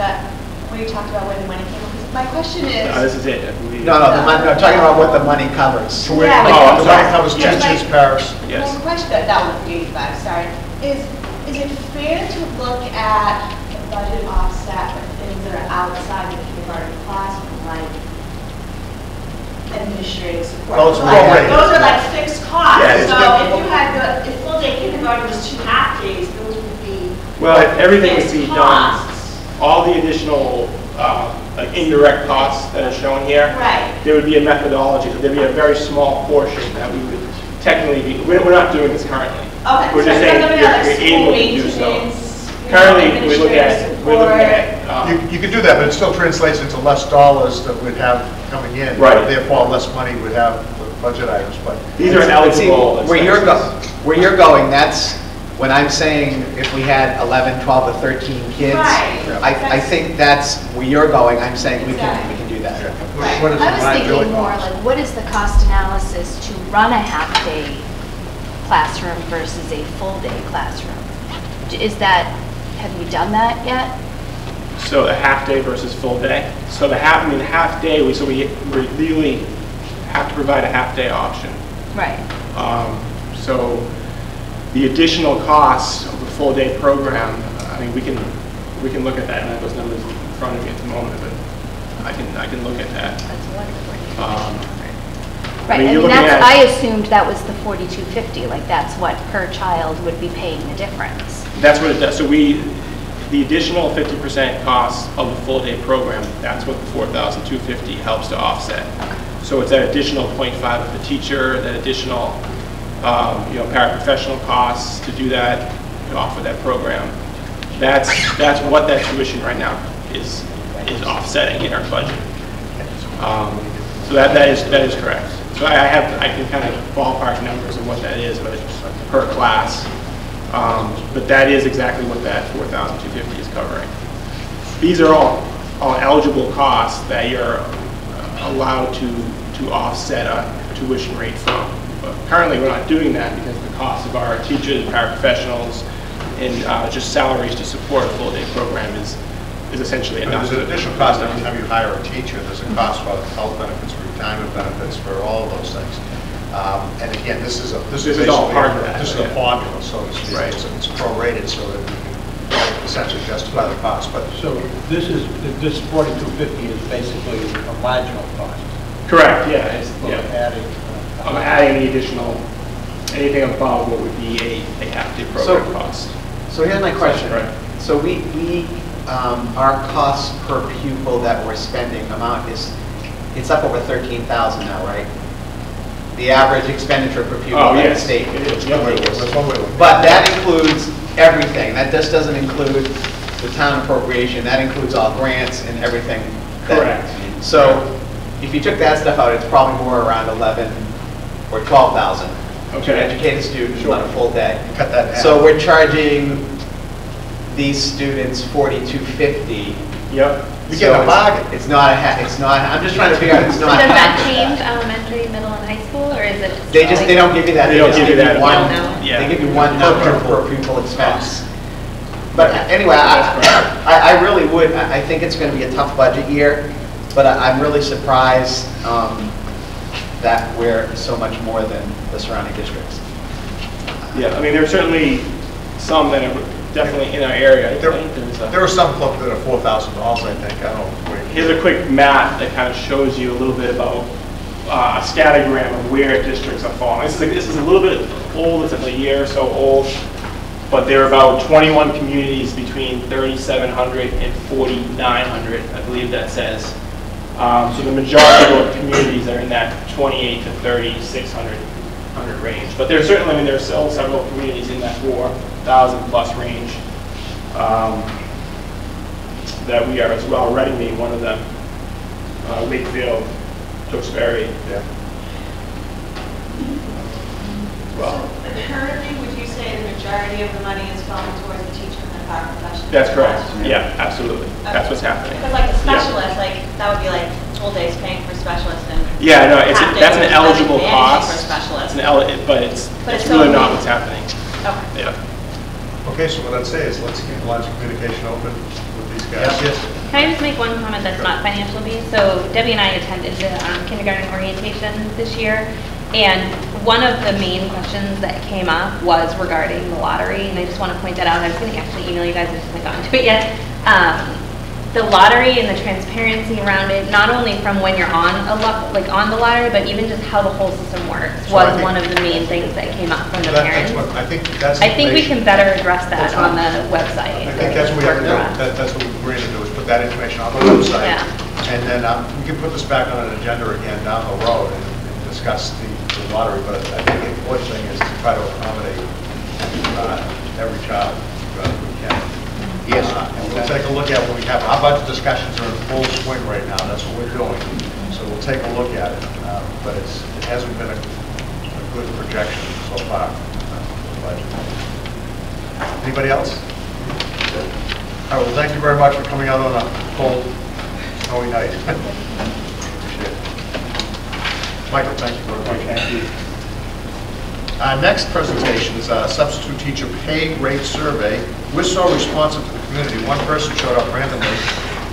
That, where you talked about where the money came from? My question is. This is it, I believe. No, talking about what the money covers. So we, Yeah. Oh, I'm the sorry. money covers Yes, teachers, like- paras. Yes. Well, the question, that was 385, sorry. Is it fair to look at the budget offset for things that are outside the kindergarten classroom, like administrative support? Those are Like, already- those are like fixed costs. Yeah, it's So good. if you had if full-day kindergarten was 2 half-days, those would be Well, everything would fixed be done, costs. all the additional like indirect costs that are shown here. Right. There would be a methodology, so there'd be a very small portion that we would technically be, we're not doing this currently. Okay. We're just so saying something you're like able school to do so. maintenance, Currently, administrative we're looking at, You could do that, but it still translates into less dollars that we'd have coming in. Right. Therefore, less money we'd have for budget items, but. these are But see, eligible where expenses. you're going, that's, when I'm saying if we had 11, 12, or 13 kids, Right. I think that's where you're going. I'm saying we can do that. Right. What is I was liability thinking more cost? like, what is the cost analysis to run a half-day classroom versus a full-day classroom? Is that, have we done that yet? So a half day versus full day. So the half day, we really have to provide a half day option. Right. So the additional costs of the full day program, I mean, we can look at that, and I have those numbers in front of me at the moment, but I can look at that. That's wonderful. I Right, mean, I you're mean, looking that's, at- I assumed that was the 4,250, like that's what per child would be paying the difference. That's what it does. So the additional 50% costs of the full day program, that's what the 4,250 helps to offset. So it's that additional 0.5 of the teacher, that additional, paraprofessional costs to do that, to offer that program. That's what that tuition right now is offsetting in our budget. So that is correct. So I can kind of ballpark numbers of what that is, but it's per class. But that is exactly what that $4,250 is covering. These are all eligible costs that you're allowed to offset a tuition rate from. But currently, we're not doing that because the cost of our teachers, paraprofessionals, and just salaries to support a full-day program is essentially enough. There's an additional cost every time you hire a teacher. There's a cost for health benefits, for retirement benefits, for all of those things. And again, this is all part of that. This is a formula, so to speak. Right. It's prorated so that we can essentially justify the cost. But So this 4250 is basically a marginal cost. Correct, yeah. Adding. I'm adding the additional, anything above what would be a half-day program cost. So here's my question. Right. So our cost per pupil that we're spending amount it's up over 13,000 now, right? The average expenditure per pupil in the state. It is. But that includes everything. That just doesn't include the town appropriation. That includes all grants and everything. Correct. So if you took that stuff out, it's probably more around 11 or 12,000 to educate a student on a full day. cut that in half. So we're charging these students $42.50. Yep. You get a bargain. It's not I'm just trying to figure out, it's So not does that half. change elementary, middle, and high school, or is it? They don't give you that. They don't give you that. They give you one number per pupil expense. But anyway, I really would, I think it's going to be a tough budget year, but I'm really surprised that we're so much more than the surrounding districts. Yeah, I mean, there are certainly some that are definitely in our area. I think There are some clubs that are $4,000, I think. I don't know. Here's a quick map that kind of shows you a little bit about a scattergram of where districts are falling. This is a little bit old, it's a year or so old, but there are about 21 communities between 3,700 and 4,900, I believe that says. So the majority of communities are in that 28 to 3,600 range. But there's certainly, I mean, there are still several communities in that 4,000 plus range that we are as well. Reading being one of them, Wakefield, Tewksbury. Yeah. Well, currently, would you say the majority of the money is going towards the teacher and the paraprofessional? That's correct. Yeah, absolutely. Okay. That's what's happening. Because like the specialist, like that would be like full days paying for specialists and. Yeah, no, that's an eligible For cost. specialists. But it's so really not what's happening. Okay. Yeah. Okay, so what I'd say is let's keep the lines of communication open with these guys. Yes. Can I just make one comment that's not financial based? So Debbie and I attended the kindergarten orientation this year, and one of the main questions that came up was regarding the lottery, and I just want to point that out. I was going to actually email you guys, I just haven't gotten to it yet. The lottery and the transparency around it, not only from when you're on on the lottery, but even just how the whole system works, was one of the main things that came up from the parents. I think we can better address that on the website. I think that's what we have to do. That's what we're going to do, is put that information on the website. Yeah. And then we can put this back on an agenda again down the road and discuss the lottery. But I think the important thing is to try to accommodate every child we can. Yes. And we'll take a look at what we have. Our budget discussions are in full swing right now. That's what we're doing. So we'll take a look at it. But it hasn't been a good projection so far for the budget. Anybody else? All right, well, thank you very much for coming out on a cold, snowy night. Appreciate it. Michael, thank you very much. Thank you. Next presentation is a substitute teacher pay rate survey. We're so responsive to the community. One person showed up randomly,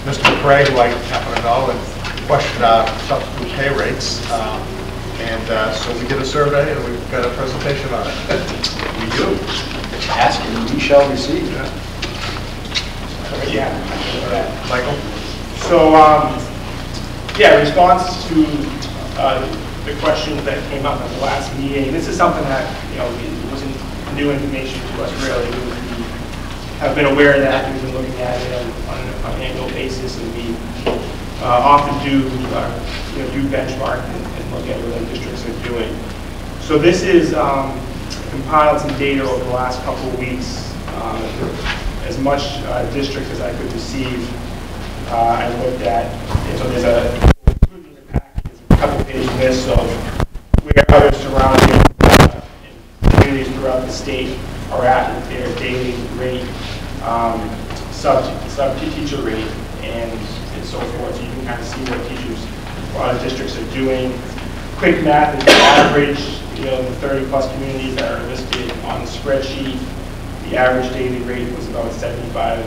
Mr. McRae, who I happen to know, and questioned our substitute pay rates. So we did a survey and we've got a presentation on it. We do. Ask and we shall receive. Yeah. Michael? So, response to the questions that came up at the last meeting. This is something that, it wasn't new information to us really. We have been aware of that. We've been looking at it on an annual basis, and we often do benchmark and look at what other districts are doing. So this is compiled some data over the last couple of weeks. As much districts as I could receive, I looked at. And so there's a couple-page list of where other surrounding communities throughout the state are at their daily rate, sub-teacher rate, and so forth. So you can kind of see what teachers, a lot of districts are doing. Quick math is the average, the 30-plus communities that are listed on the spreadsheet. The average daily rate was about $75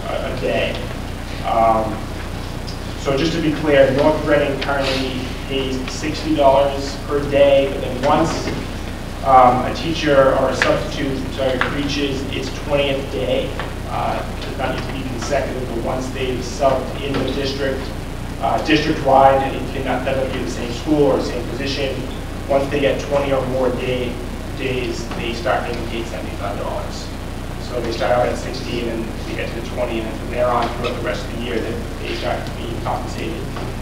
a day. So just to be clear, North Reading currently pays $60 per day, but then once a teacher or a substitute reaches its 20th day, it does not need to be consecutive, but once they've subbed in the district, district-wide, and it cannot be the same school or the same position, once they get 20 or more days, they start getting paid $75. So they start out at 60 and then they get to the 20, and then from there on throughout the rest of the year, they start being compensated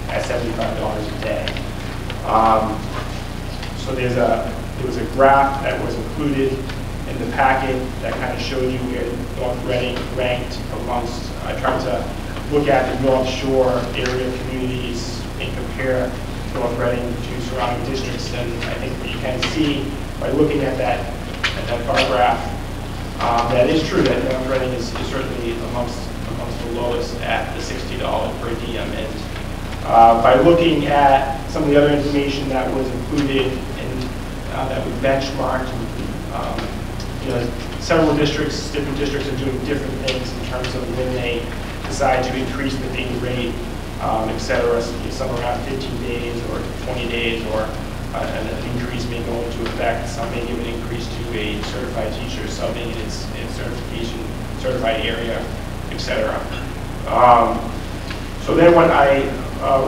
at $75 a day. So there was a graph that was included in the packet that kind of showed you where North Reading ranked amongst, I tried to look at the North Shore area communities and compare North Reading to surrounding districts, and I think what you can see by looking at that bar graph, that is true that North Reading is certainly amongst the lowest at the $60 per diem. And by looking at some of the other information that was included and that we benchmarked, several districts, different districts are doing different things in terms of when they decide to increase the daily rate, et cetera. Some around 15 days or 20 days, or an increase may go into effect. Some may give an increase to a certified teacher subbing in its certification, certified area, et cetera. So then what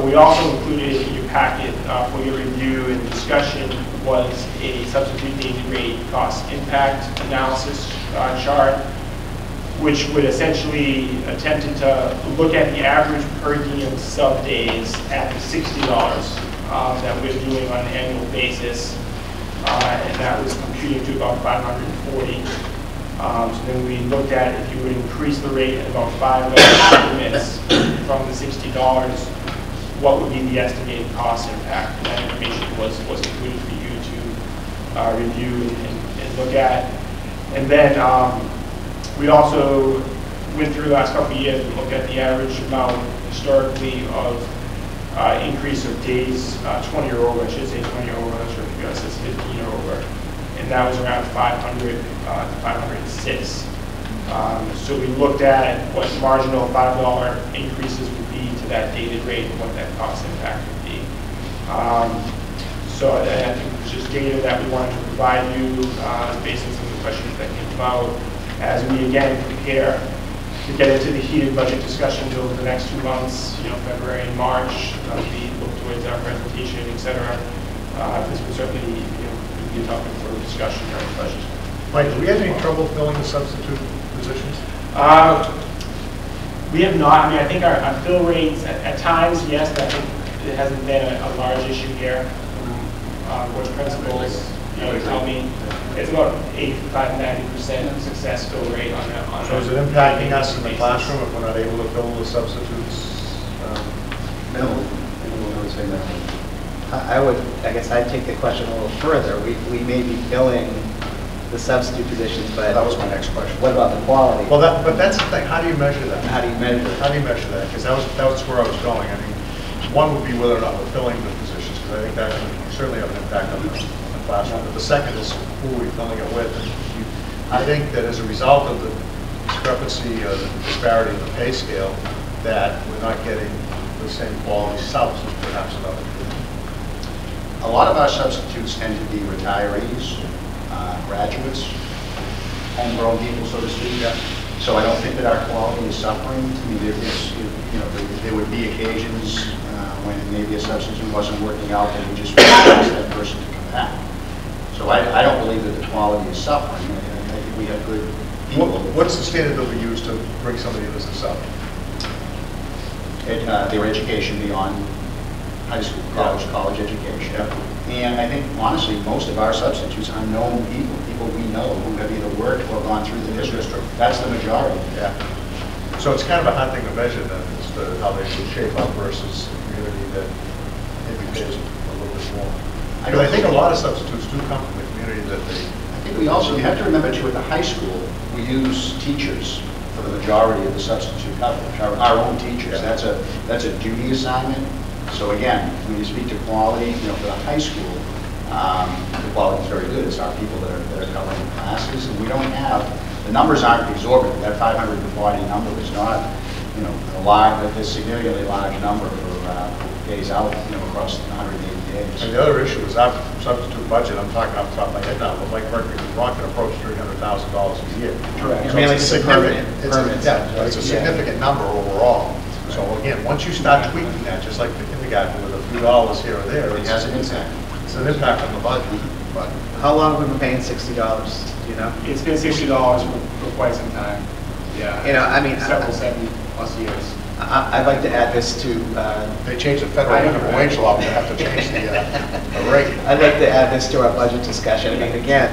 we also included in your packet for your review and discussion was a substitute daily rate cost impact analysis chart, which would essentially attempt to look at the average per diem sub days at the $60 that we're doing on an annual basis, and that was computing to about 540. So then we looked at if you would increase the rate at about $5 minutes from the $60, what would be the estimated cost impact. And that information was included for you to review and look at. And then we also went through the last couple of years and looked at the average amount historically of increase of days, 20 or over, I should say 20 or over, I'm not sure if you guys says 15 or over. And that was around 500 to 506. So we looked at what marginal $5 increases would be to that daily rate and what that cost impact would be. So I think it was just data that we wanted to provide you based on some of the questions that came about as we again prepare to get into the heated budget discussions over the next 2 months, February and March. We look towards our presentation, et cetera. This would certainly be a topic for discussion during the budget. Mike, do we have any trouble filling the substitute positions? We have not. I mean, I think our fill rates at times, yes, but I think it hasn't been a large issue here. What principals tell me, it's about 85–90% success fill rate on a. So is it impacting us in the classroom if we're not able to fill the substitutes? Minimal, I would say minimal. I guess I'd take the question a little further. We may be filling the substitute positions, but that was my next question. What about the quality? Well, but that's the thing. How do you measure that? How do you measure it? How do you measure that? Because that was where I was going. I mean, one would be whether or not we're filling the positions, because I think that can certainly have an impact on the classroom. But the second is who are we filling it with? And I think that as a result of the discrepancy, the disparity in the pay scale, that we're not getting the same quality subs as perhaps another. A lot of our substitutes tend to be retirees, graduates, homegrown people, so to speak. Yeah. So I don't think that our quality is suffering. I mean, there would be occasions when maybe a substitute wasn't working out and we just asked that person to come back. So I don't believe that the quality is suffering. I think we have good people. What's the standard that we use to bring somebody in as a sub? Their education beyond high school, college education. Yeah. And I think, honestly, most of our substitutes are known people we know who have either worked or gone through the district. That's the majority. Yeah. So it's kind of a hard thing to measure then, as to how they should shape up versus a community that maybe pays a little bit more. Because I think a lot of substitutes do come from the community that they think we also, you have to remember too, at the high school, we use teachers for the majority of the substitute coverage, our own teachers. That's a duty assignment. So again, when you speak to quality, for the high school, the quality is very good. It's our people that are covering the classes, and we don't have, the numbers aren't exorbitant. That 540 number is not, a significantly large number for days out, across 180 days. And the other issue is our substitute budget, I'm talking off the top of my head now, but Mike correct me if I'm wrong, can approach $300,000 a year. Correct. So it's a significant number overall. So again, once you start tweaking that, just like the kindergarten with a few dollars here or there, It has an impact. It's an impact on the budget. But How long have we been paying $60, do you know? It's been $60 for quite some time. Yeah. Several 70+ years. I'd like to add this to... they changed the federal minimum wage law, we have to change the rate. I'd like to add this to our budget discussion. Again,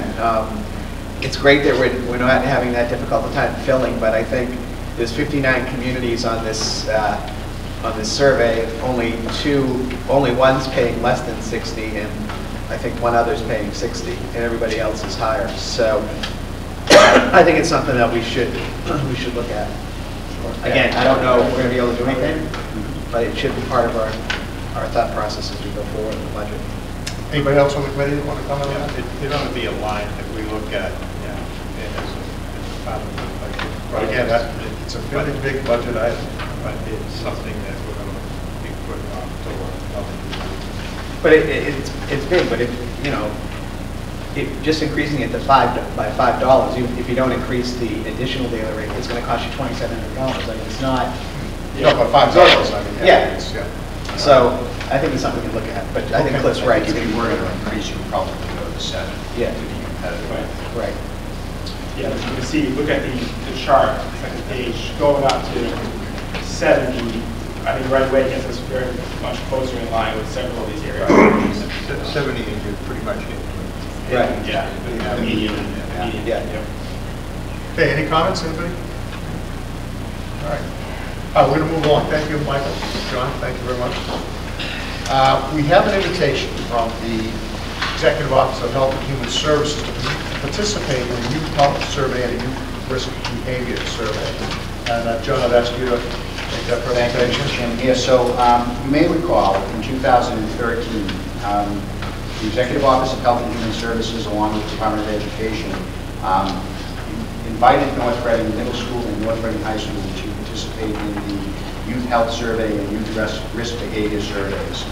it's great that we're not having that difficult a time filling, but I think there's 59 communities on this survey. Only one's paying less than 60, and I think one other's paying 60, and everybody else is higher. So I think it's something that we should look at. Again, I don't know if we're going to be able to do anything, but it should be part of our thought process as we go forward in the budget. Anybody else on the committee that want to comment on that? It ought to be a line that we look at, as a part of the budget. But again, it's a fairly big budget item. But it's something that we're going to be putting off till another year. But it's big, but just increasing it to by $5, even if you don't increase the additional daily rate, it's going to cost you $2,700. It's not. But $5. I mean, yeah. So I think it's something we can look at, but I think Cliff's right. If you were going to increase, you would probably go to the 7. Yeah. To be competitive. Right. Yeah, as you can see, look at the chart, second page, going up to 70, I think right away gets us very much closer in line with several of these areas. 70 is pretty much it. Right. Yeah. Median. Yeah. Okay, any comments, anybody? All right. We're going to move on. Thank you, Michael. John, thank you very much. We have an invitation from the Executive Office of Health and Human Services to participate in a youth health survey and a youth risk behavior survey. And John, I'd ask you to make that presentation. Thank you, Mr. Chairman. Yeah, so you may recall in 2013, the Executive Office of Health and Human Services, along with the Department of Education, invited North Reading Middle School and North Reading High School to participate in the Youth Health Survey and Youth Risk Behavior Surveys.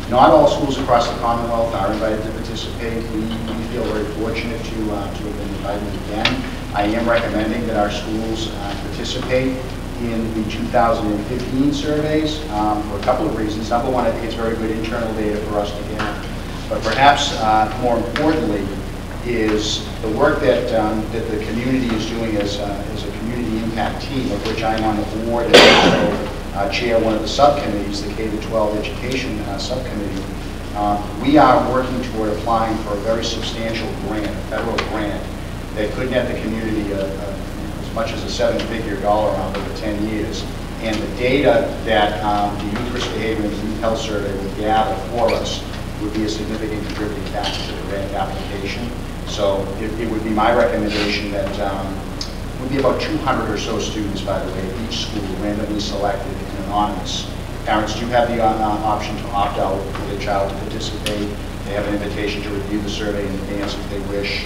Not all schools across the Commonwealth are invited to participate. We feel very fortunate to have been invited again. I am recommending that our schools participate in the 2015 surveys for a couple of reasons. Number one, I think it's very good internal data for us to get. But perhaps more importantly is the work that the community is doing as a community impact team, of which I'm on the board and also chair one of the subcommittees, the K-12 education subcommittee. We are working toward applying for a very substantial grant, a federal grant, that could net the community as much as a 7-figure dollar amount over 10 years. And the data that the Youth Risk Behavior and the Youth Health Survey would gather for us would be a significant contributing factor to the grant application. So it would be my recommendation that would be about 200 or so students, by the way, at each school, randomly selected and anonymous. Parents do have the option to opt out for their child to participate. They have an invitation to review the survey in advance if they wish.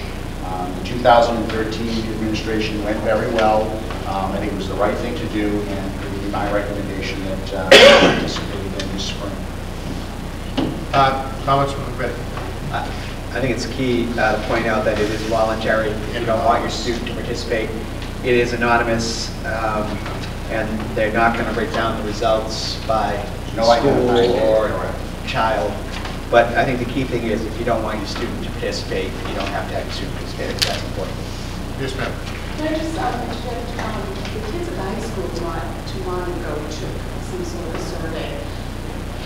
The 2013 administration went very well. I think it was the right thing to do, and it would be my recommendation that we participate again this spring. Comments from the committee? I think it's key to point out that it is voluntary. If you don't want your student to participate, it is anonymous, and they're not going to break down the results by school or child. But I think the key thing is if you don't want your student to participate, you don't have to have your student participate. That's important. Yes, ma'am. Can I just mention, the kids at the high school want to go to some sort of survey.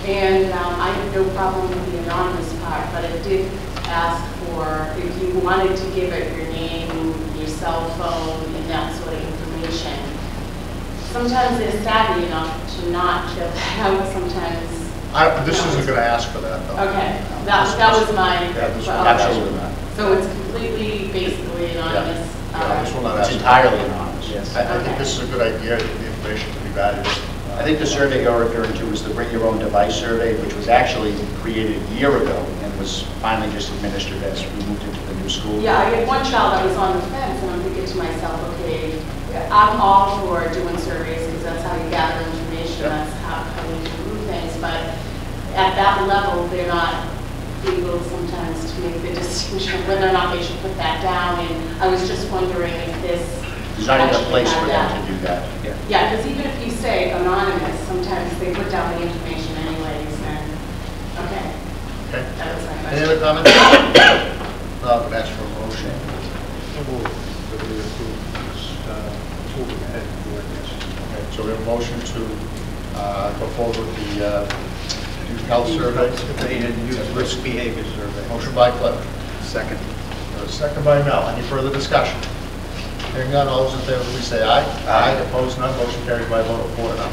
And I have no problem with the anonymous part, but it did ask for, if you wanted to give it your name, your cell phone, and that sort of information. Sometimes they're savvy enough to not fill that out sometimes. This isn't going to ask for that, though. Okay, that was my... Absolutely not. So it's completely, basically anonymous? Yeah, this will not It's ask. entirely anonymous. Yes. I think this is a good idea, the information to be valuable. I think the survey you're referring to was the Bring Your Own Device survey, which was actually created a year ago and was finally just administered as we moved into the new school. Yeah, I had one child that was on the fence, and I'm thinking to myself, okay, I'm all for doing surveys, because that's how you gather information, that's how we do things, but at that level, they're not able sometimes to make the distinction whether or not they should put that down, and I was just wondering if this There's not even a actually place had for them that. to do that. Yeah, because even if you say anonymous, sometimes they put down the information anyways, and, okay. Okay. That was my Any question. other comments? No, I'm going to ask for a motion. Moving ahead toward this. Okay, so we have a motion to go forward with the youth health survey. And use risk behavior survey. Motion by Cliff. Second. Second by Mel. Any further discussion? Hearing none, all those in favor, please say aye. Aye. Opposed, none. Motion carries by a vote of 4-0.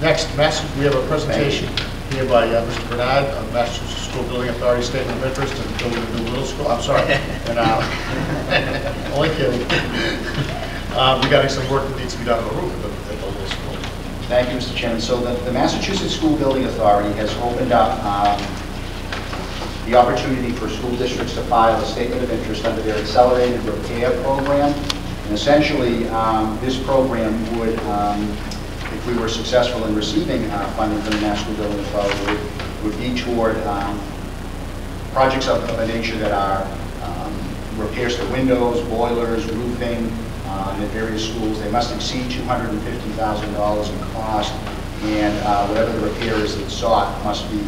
Next, we have a presentation here by Mr. Bernard on Massachusetts School Building Authority Statement of Interest in building a new middle school. I'm sorry. And, only kidding. Regarding some work that needs to be done on the roof at the little school. Thank you, Mr. Chairman. So the Massachusetts School Building Authority has opened up the opportunity for school districts to file a statement of interest under their accelerated repair program. And essentially, this program would, if we were successful in receiving funding from the Mass School Building Authority, would be toward projects of a nature that are repairs to windows, boilers, roofing, in various schools. They must exceed $250,000 in cost, and whatever the repair is that's sought must be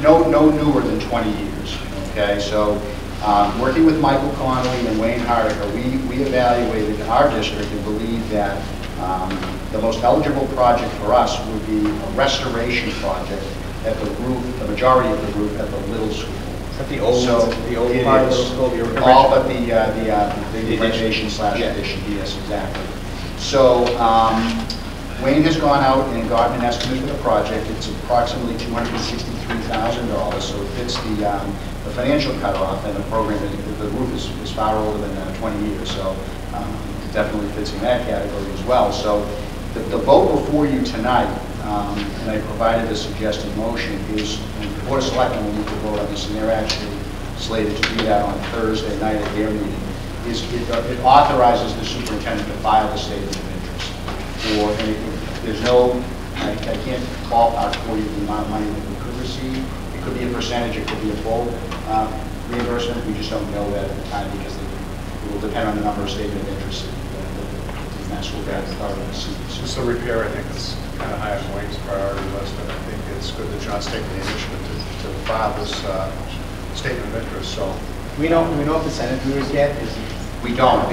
no newer than 20 years. Okay, so working with Michael Connolly and Wayne Hardiker, we evaluated our district and believe that the most eligible project for us would be a restoration project at the roof, the majority of the roof at the little school. The old, So the old it part of the is school, the original. all but the renovation slash addition, yes, exactly. So Wayne has gone out and gotten an estimate for the project. It's approximately $263,000, so it fits the financial cutoff, and the program, the roof is far older than 20 years, so it definitely fits in that category as well. So the vote before you tonight, and I provided a suggested motion, is the Board of Selectmen will need to vote on this, and they're actually slated to do that on Thursday night at their meeting. It authorizes the superintendent to file the statement of interest. There's no, I can't ballpark for you the amount of money that we could receive. It could be a percentage, it could be a full reimbursement. We just don't know that at the time because it will depend on the number of statement of interest that the Mass School Building Authority receives. Just the repair, I think, is kind of high on Wayne's priority list, and I think it's good that John's taking the initiative to file this statement of interest, so. Do we know what percentage we would get? We don't.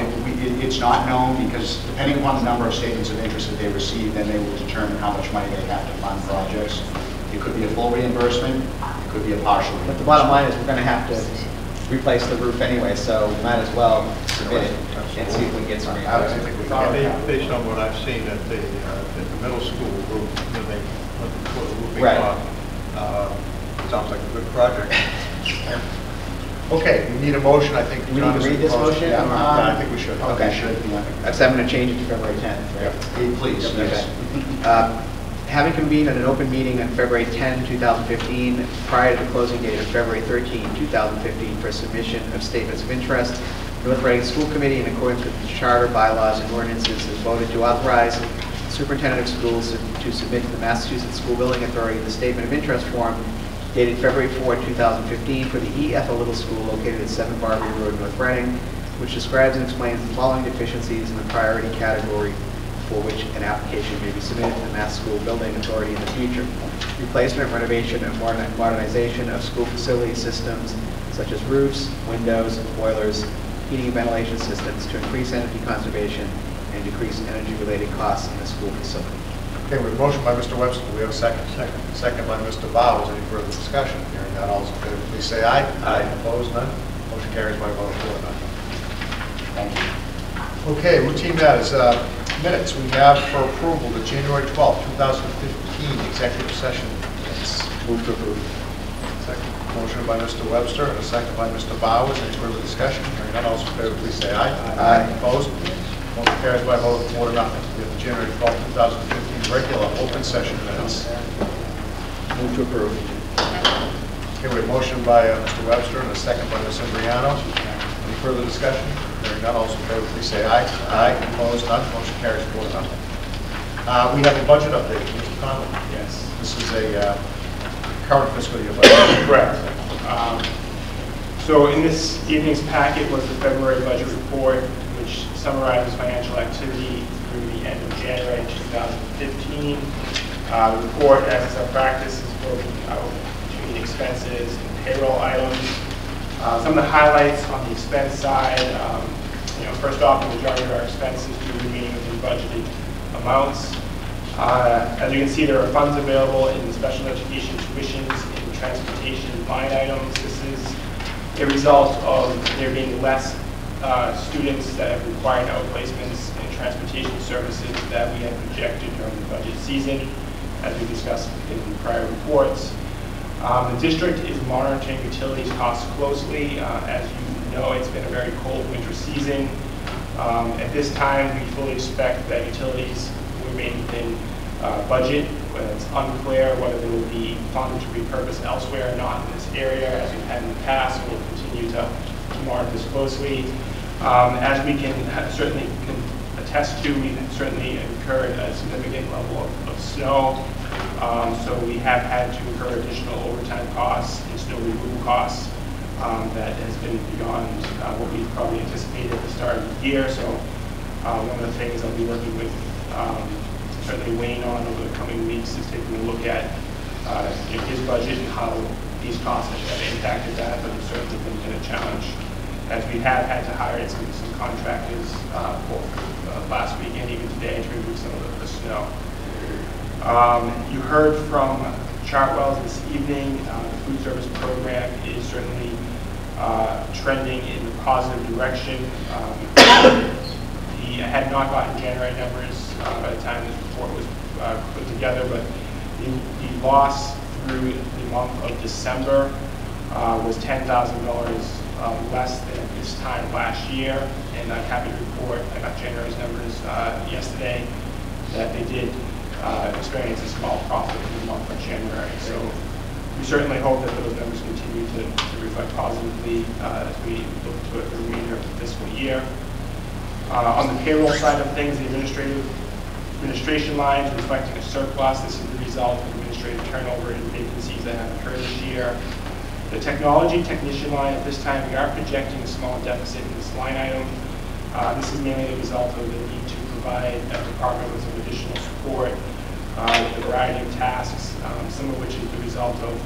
It's not known because depending upon the number of statements of interest that they receive, then they will determine how much money they have to fund projects. It could be a full reimbursement, it could be a partial reimbursement. But the bottom line is we're going to have to replace the roof anyway, so we might as well submit it and see if we can get some reimbursement. Based on what I've seen at the middle school roof, when they put the roofing Right. on, sounds like a good project. Okay, we need a motion, I think. Do we need to read this motion? Yeah, I think we should. Okay. We should, yeah. I'm going to change it to February 10th, right? Please, Okay. yes. Having convened at an open meeting on February 10, 2015, prior to the closing date of February 13, 2015, for submission of statements of interest, the North Reading School Committee, in accordance with the charter, bylaws, and ordinances, has voted to authorize the superintendent of schools to submit to the Massachusetts School Building Authority the statement of interest form dated February 4, 2015, for the E. Ethel Little School located at 7 Barbary Road, North Reading, which describes and explains the following deficiencies in the priority category for which an application may be submitted to the Mass School Building Authority in the future. Replacement, renovation, and modernization of school facility systems such as roofs, windows, boilers, heating and ventilation systems to increase energy conservation and decrease energy-related costs in the school facility. Okay, we have a motion by Mr. Webster. Do we have a second? Second by Mr. Bowles. Any further discussion? Hearing none, all those in favor, please say aye. Aye. Opposed, none. Motion carries by a vote of 4-0. Thank you. Okay, routine matters. Minutes. We have for approval the January 12, 2015 executive session minutes. Move to approve. Second. Motion by Mr. Webster and a second by Mr. Bowers. Any further discussion? Hearing none, all those in favor, please say aye. Aye. Opposed? Motion carries by a vote of 4 to nothing. We have the January 12, 2015 regular open session minutes. Move to approve. Okay, we have a motion by Mr. Webster and a second by Ms. Imbriano. Any further discussion? Hearing none, all those in favor, please say aye. Aye. Opposed? None. Motion carries 4 to nothing. We have a budget update, Mr. Conlon. Yes. This is a current fiscal year budget. Correct. So in this evening's packet was the February budget report, which summarizes financial activity through the end of January 2015. The report, as is our practice, is broken out between expenses and payroll items. Some of the highlights on the expense side, first off, the majority of our expenses do remain within budgeted amounts. As you can see, there are funds available in special education tuitions and transportation line items. This is a result of there being less students that have required outplacements and transportation services that we had projected during the budget season, as we discussed in prior reports. The district is monitoring utilities costs closely. As you know, it's been a very cold winter season. At this time, we fully expect that utilities will remain within budget. It's unclear whether there will be funds to repurpose elsewhere or not in this area, as we've had in the past. We'll continue to monitor this closely. As we can certainly attest to, we've certainly incurred a significant level of snow. So we have had to incur additional overtime costs and snow removal costs that has been beyond what we probably anticipated at the start of the year. So one of the things I'll be working with certainly Wayne on over the coming weeks is taking a look at his budget and how these costs have impacted that, but it's certainly been a challenge, as we have had to hire some contractors both last week and even today to remove some of the snow. You heard from Chartwell's this evening. The food service program is certainly trending in a positive direction. He had not gotten January numbers by the time this report was put together, but the loss through the month of December was $10,000 less than this time last year. And I'm happy to report, I got January's numbers yesterday, that they did experience a small profit in the month of January. So we certainly hope that those numbers continue to reflect positively as we look to the remainder of the fiscal year. On the payroll side of things, the administration line is reflecting a surplus. This is the result of administrative turnover and vacancies that have occurred this year. The technology technician line, at this time, we are projecting a small deficit in this line item. This is mainly the result of the need to provide a department with some additional support with a variety of tasks, some of which is the result of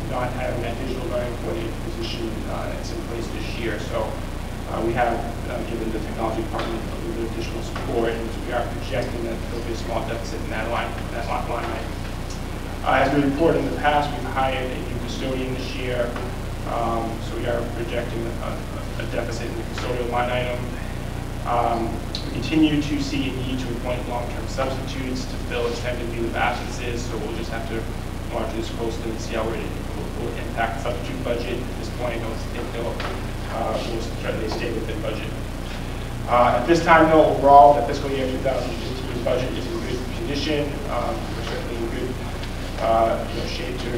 not having that digital learning coordinator position that's in place this year. So we have given the technology department a little bit of additional support, and we are projecting that there will be a small deficit in that line item. As we reported in the past, we've hired a new custodian this year, so we are projecting a deficit in the custodial line item. We continue to see a need to appoint long-term substitutes to fill extended leave of absences, so we'll just have to monitor this closely and see how it will impact the substitute budget. At this point, I don't think we'll certainly stay within budget. At this time, though, overall, the fiscal year 2015 budget is in good condition. We're certainly in good shape to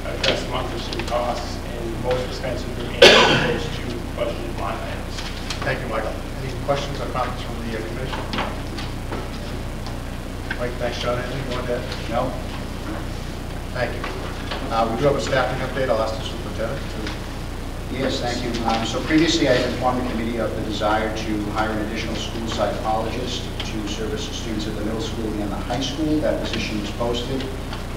address some unforeseen costs, and most expenses remain close to budgeted line items. Thank you, Michael. Any questions or comments from the commission? Mike, thanks, John. Anything you want to add? No? Thank you. We do have a staffing update. I'll ask the superintendent to. Yes, thank you. So previously, I had informed the committee of the desire to hire an additional school psychologist to service the students at the middle school and the high school. That position was posted,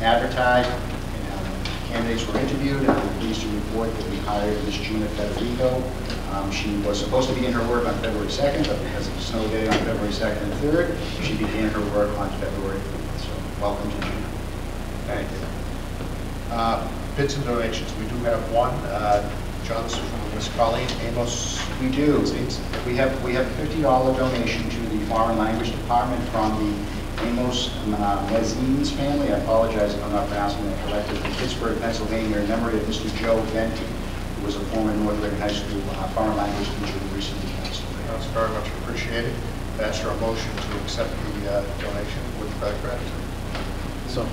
advertised, and candidates were interviewed, and I'm pleased to report that we hired Ms. Gina Federico. She was supposed to begin her work on February 2nd, but because of the snow day on February 2nd and 3rd, she began her work on February 5th. So welcome to Gina. Thank you. Bids and donations. We do have one. John, this is from Ms. Colleen Amos. We do. We have a $50 donation to the Foreign Language Department from the Amos Mezine's family, I apologize if I'm not pronouncing that correctly, from Pittsburgh, Pennsylvania, in memory of Mr. Joe Venti, who was a former North Reading High School foreign language teacher who recently passed away. That's very much appreciated. Ask for a motion to accept the donation with gratitude. So,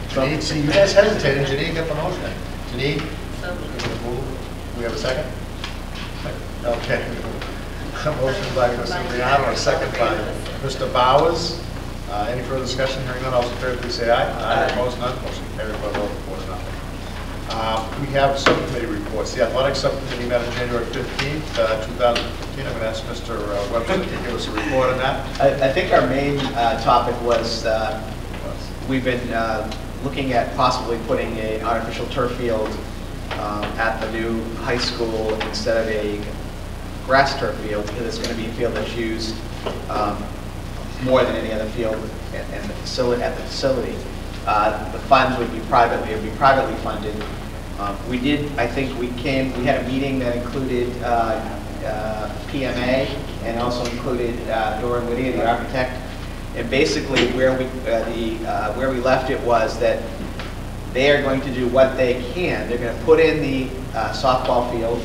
Janine, see, you guys hesitated. Janine got the motion. Janine? We have a second? Okay. A motion by Mr. Briano, a second by Mr. Bowers. Any further discussion? Hearing none, all those in favor, please say aye. Aye. Opposed, none. Motion carried by a vote of 4-0. We have subcommittee reports. The Athletics Subcommittee met on January 15th, 2015. I'm going to ask Mr. Webster to give us a report on that. I think our main topic was we've been looking at possibly putting an artificial turf field at the new high school instead of a grass turf field, because it's going to be a field that's used more than any other field at the facility. The funds would be privately funded. We had a meeting that included PMA and also included Dora Whittier, the architect. And basically where we left it was that they are going to do what they can. They're going to put in the softball field,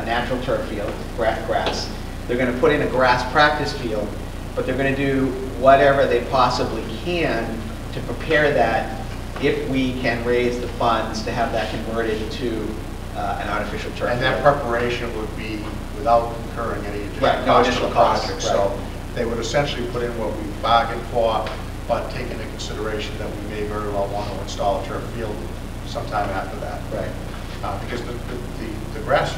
natural turf field, grass. They're going to put in a grass practice field, but they're going to do whatever they possibly can to prepare that if we can raise the funds to have that converted to an artificial turf. And that preparation would be without incurring any additional right, no additional cost costs. So they would essentially put in what we bargained for, but take into consideration that we may very well want to install a turf field sometime after that. Right. Because the grass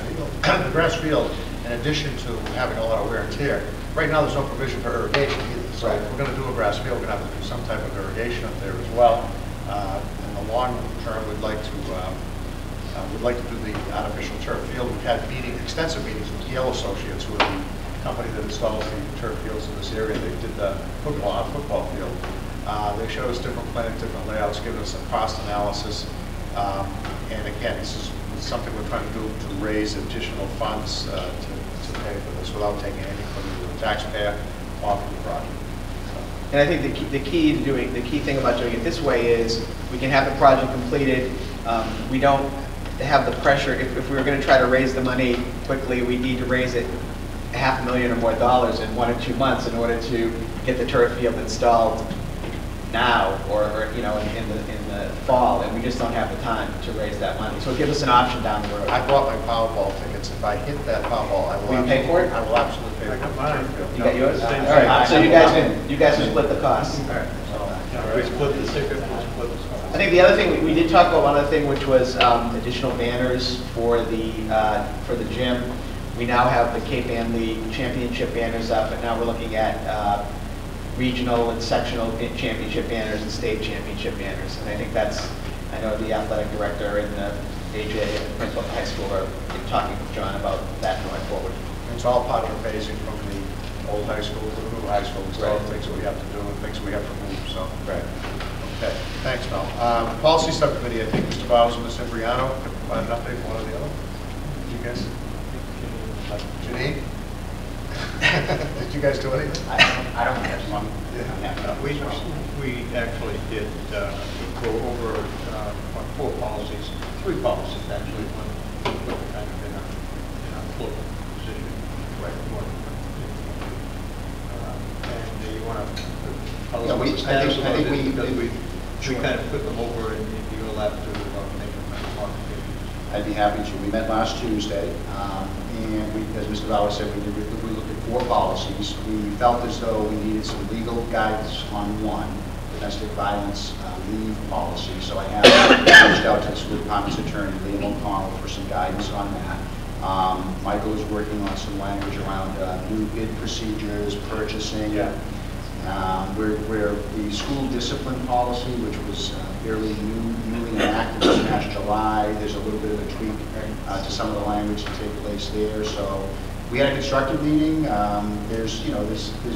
field, in addition to having a lot of wear and tear, right now there's no provision for irrigation either. So if we're going to do a grass field, we're going to have to do some type of irrigation up there as well. In the long term, we'd like to do the artificial turf field. We've had extensive meetings with Yale Associates, who are the company that installs the turf fields in this area. They did the football field. They showed us different plans, different layouts, giving us a cost analysis. And again, this is something we're trying to do to raise additional funds to pay for this without taking anything from the taxpayer or from the project. And I think the key thing about doing it this way is we can have the project completed. We don't have the pressure. If we were going to try to raise the money quickly, we need to raise it $500,000 or more in 1 or 2 months in order to get the turf field installed now or in the fall, and we just don't have the time to raise that money. So it gives us an option down the road. I bought my Powerball tickets. If I hit that Powerball, I will. Will you pay for it? I will absolutely pay for it. I got mine. You got yours? All right. So you guys can split the cost. All right. We split the ticket, we split the cost. I think the other thing we did talk about one other thing, which was additional banners for the gym. We now have the Cape Ann League championship banners up, but now we're looking at regional and sectional championship banners and state championship banners. And I think I know the athletic director and the AJ and the principal of the high school are talking with John about that going forward. It's all part of the phasing from the old high school to the new high school. It's all things that we have to do and things we have to move, so. Right. Okay, thanks, Mel. Policy Subcommittee, I think Mr. Bowers and Mr. Cipriano can provide an update for one or the other. Did you guys? Janine? Did you guys do anything? I don't have one. We actually did go over 4 policies, 3 policies actually, one put kind of in a float position, right? And you want to tell us what the status of it is, because we kind of put them over and you allowed to make modifications. I'd be happy to. We met last Tuesday, and as Mr. Bauer said, we looked at 4 policies. We felt as though we needed some legal guidance on one, domestic violence leave policy. So I have reached out to the school department's attorney, Liam O'Connell, for some guidance on that. Michael is working on some language around new bid procedures, purchasing. Yeah. Where the school discipline policy, which was fairly newly enacted this past July, there's a little bit of a tweak to some of the language to take place there. So we had a constructive meeting. There's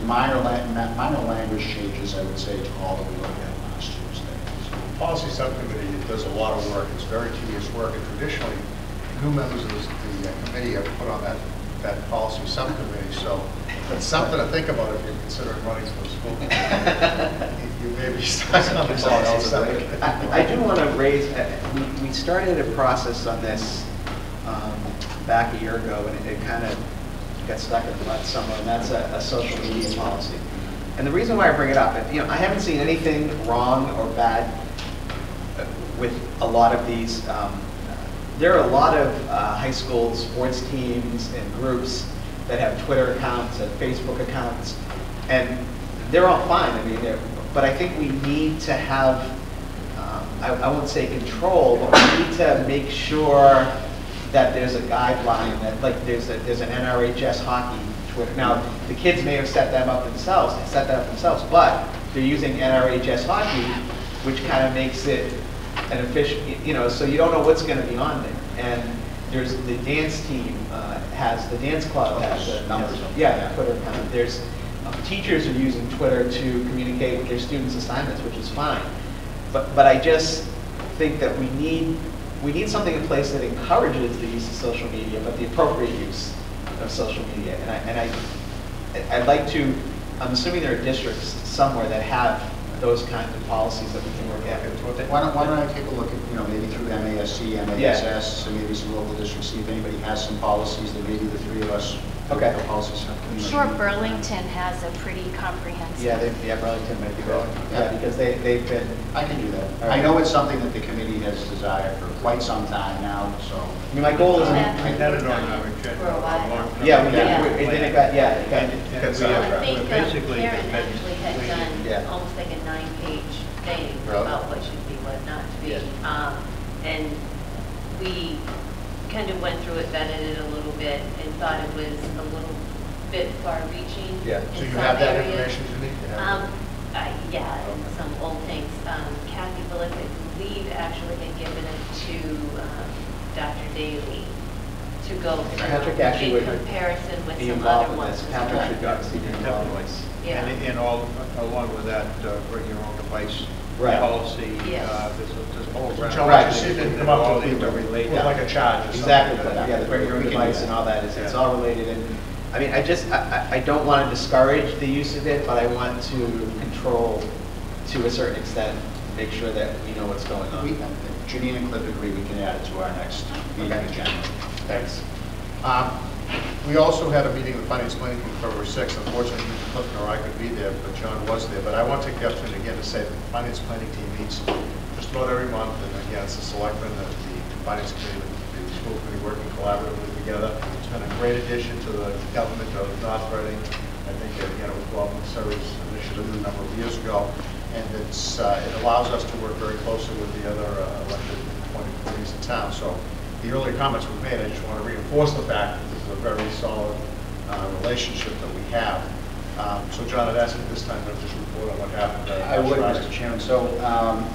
minor language changes, I would say, to all that we looked at last Tuesday. The Policy Subcommittee does a lot of work. It's very tedious work, and traditionally, new members of the committee are put on that policy subcommittee. So It's something to think about if you're considering running for the school. You maybe start something else. I do want to raise, we started a process on this back a year ago, and it kind of got stuck in the mud somewhere, and that's a social media policy. And the reason why I bring it up, I haven't seen anything wrong or bad with a lot of these. There are a lot of high school sports teams and groups that have Twitter accounts and Facebook accounts, and they're all fine. I mean, but I think we need to have, I won't say control, but we need to make sure that there's a guideline, that like there's an NRHS hockey Twitter. Now, the kids may have set that up themselves, but they're using NRHS hockey, which kind of makes it an official, so you don't know what's going to be on there. And there's the dance team the dance club has a Twitter account. There's teachers are using Twitter to communicate with their students' assignments, which is fine. But I just think that we need something in place that encourages the use of social media, but the appropriate use of social media. And I'd like to, I'm assuming there are districts somewhere that have those kinds of policies that we can work at. Why don't I take a look at, maybe through MASC, MASS, and maybe some local districts, see if anybody has some policies that maybe the three of us, policies. I'm sure Burlington has a pretty comprehensive. Yeah, Burlington might be good. Yeah, because they've been. I can do that. Right. I know it's something that the committee has desired for quite some time now, so. I mean, my goal is. I had it on our agenda for a long time. Yeah, we did. It got basically, Karen actually had done almost like a 9-page thing about what should be, what not to be. And we kind of went through it, vetted it a little bit, and thought it was a little bit far-reaching. Yeah. So you have that information to me? Yeah, and some old things. Kathy Bullock, I believe, actually had given it to Dr. Daly to go through in comparison with some other ones. Patrick should obviously be involved with. Yeah. And along with that, bring your own device policy. Yes. There's a whole round. Right. See if they come up with like a charge or something. Exactly. Yeah, the bring your own device and all that. It's all related. And I mean, I don't want to discourage the use of it, but I want to control to a certain extent, make sure that we know what's going on. Janine and Cliff agree we can add it to our next meeting agenda. Thanks. We also had a meeting with the Finance Planning Committee February 6th. Unfortunately, neither Cliff nor I could be there, but John was there. But I want to take the opportunity again to say that the Finance Planning team meets just about every month. And again, it's the selectmen, the Finance Committee, the school committee working collaboratively together. It's been a great addition to the government of North Reading. I think, again, it was Bob McSurry's initiative a number of years ago. And it allows us to work very closely with the other elected appointed committees in town. So the earlier comments we've made, I just want to reinforce the fact that this is a very solid relationship that we have. So John, I'd ask you this time to just report on what happened. I would, Mr. Chairman. So,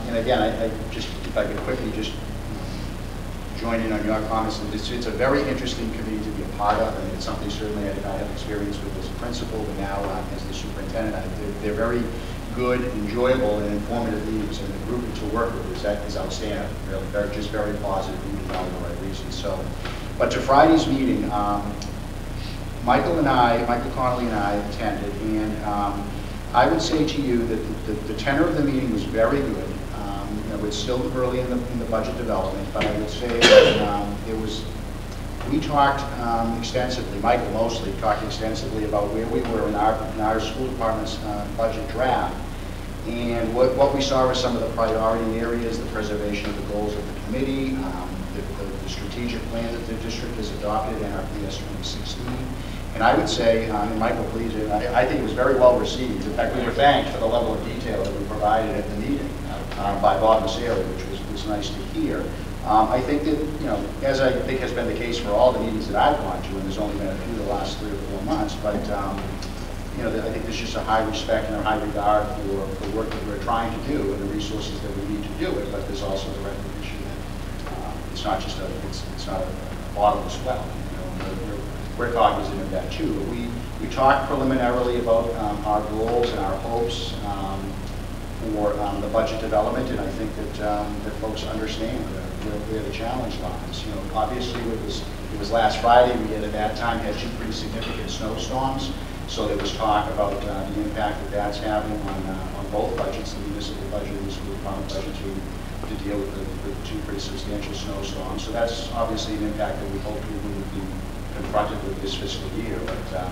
and again, I just, if I could quickly just join in on your comments. It's a very interesting committee to be a part of, and it's something certainly I did not have experience with as a principal, but now as the superintendent. They're very good, enjoyable, and informative meetings, and the group to work with is outstanding. Really, they're just very positive meetings for all the right reasons. So, but to Friday's meeting, Michael Connolly and I attended, and I would say to you that the tenor of the meeting was very good. It's still early in the budget development, but I would say that we talked extensively, Michael mostly talked extensively about where we were in our school department's budget draft, and what we saw were some of the priority areas, the preservation of the goals of the committee, the strategic plan that the district has adopted in our PS 2016. And I would say, and Michael, please, I think it was very well received. In fact, we were thanked for the level of detail that we provided at the meeting by Bob Masseri, which was nice to hear. I think that, as I think has been the case for all the meetings that I've gone to, and there's only been a few the last 3 or 4 months, but I think there's just a high respect and a high regard for the work that we're trying to do and the resources that we need to do it, but there's also the recognition that it's not just it's not a bottomless well. We're cognizant of that too, but we talked preliminarily about our goals and our hopes for the budget development, and I think that folks understand where the challenge lies. Obviously it was last Friday. We had at that time had 2 pretty significant snowstorms, So there was talk about the impact that that's having on both budgets, the municipal budget and the school department budget, to deal with the two pretty substantial snowstorms. So that's obviously an impact that we hope we wouldn't be confronted with this fiscal year, but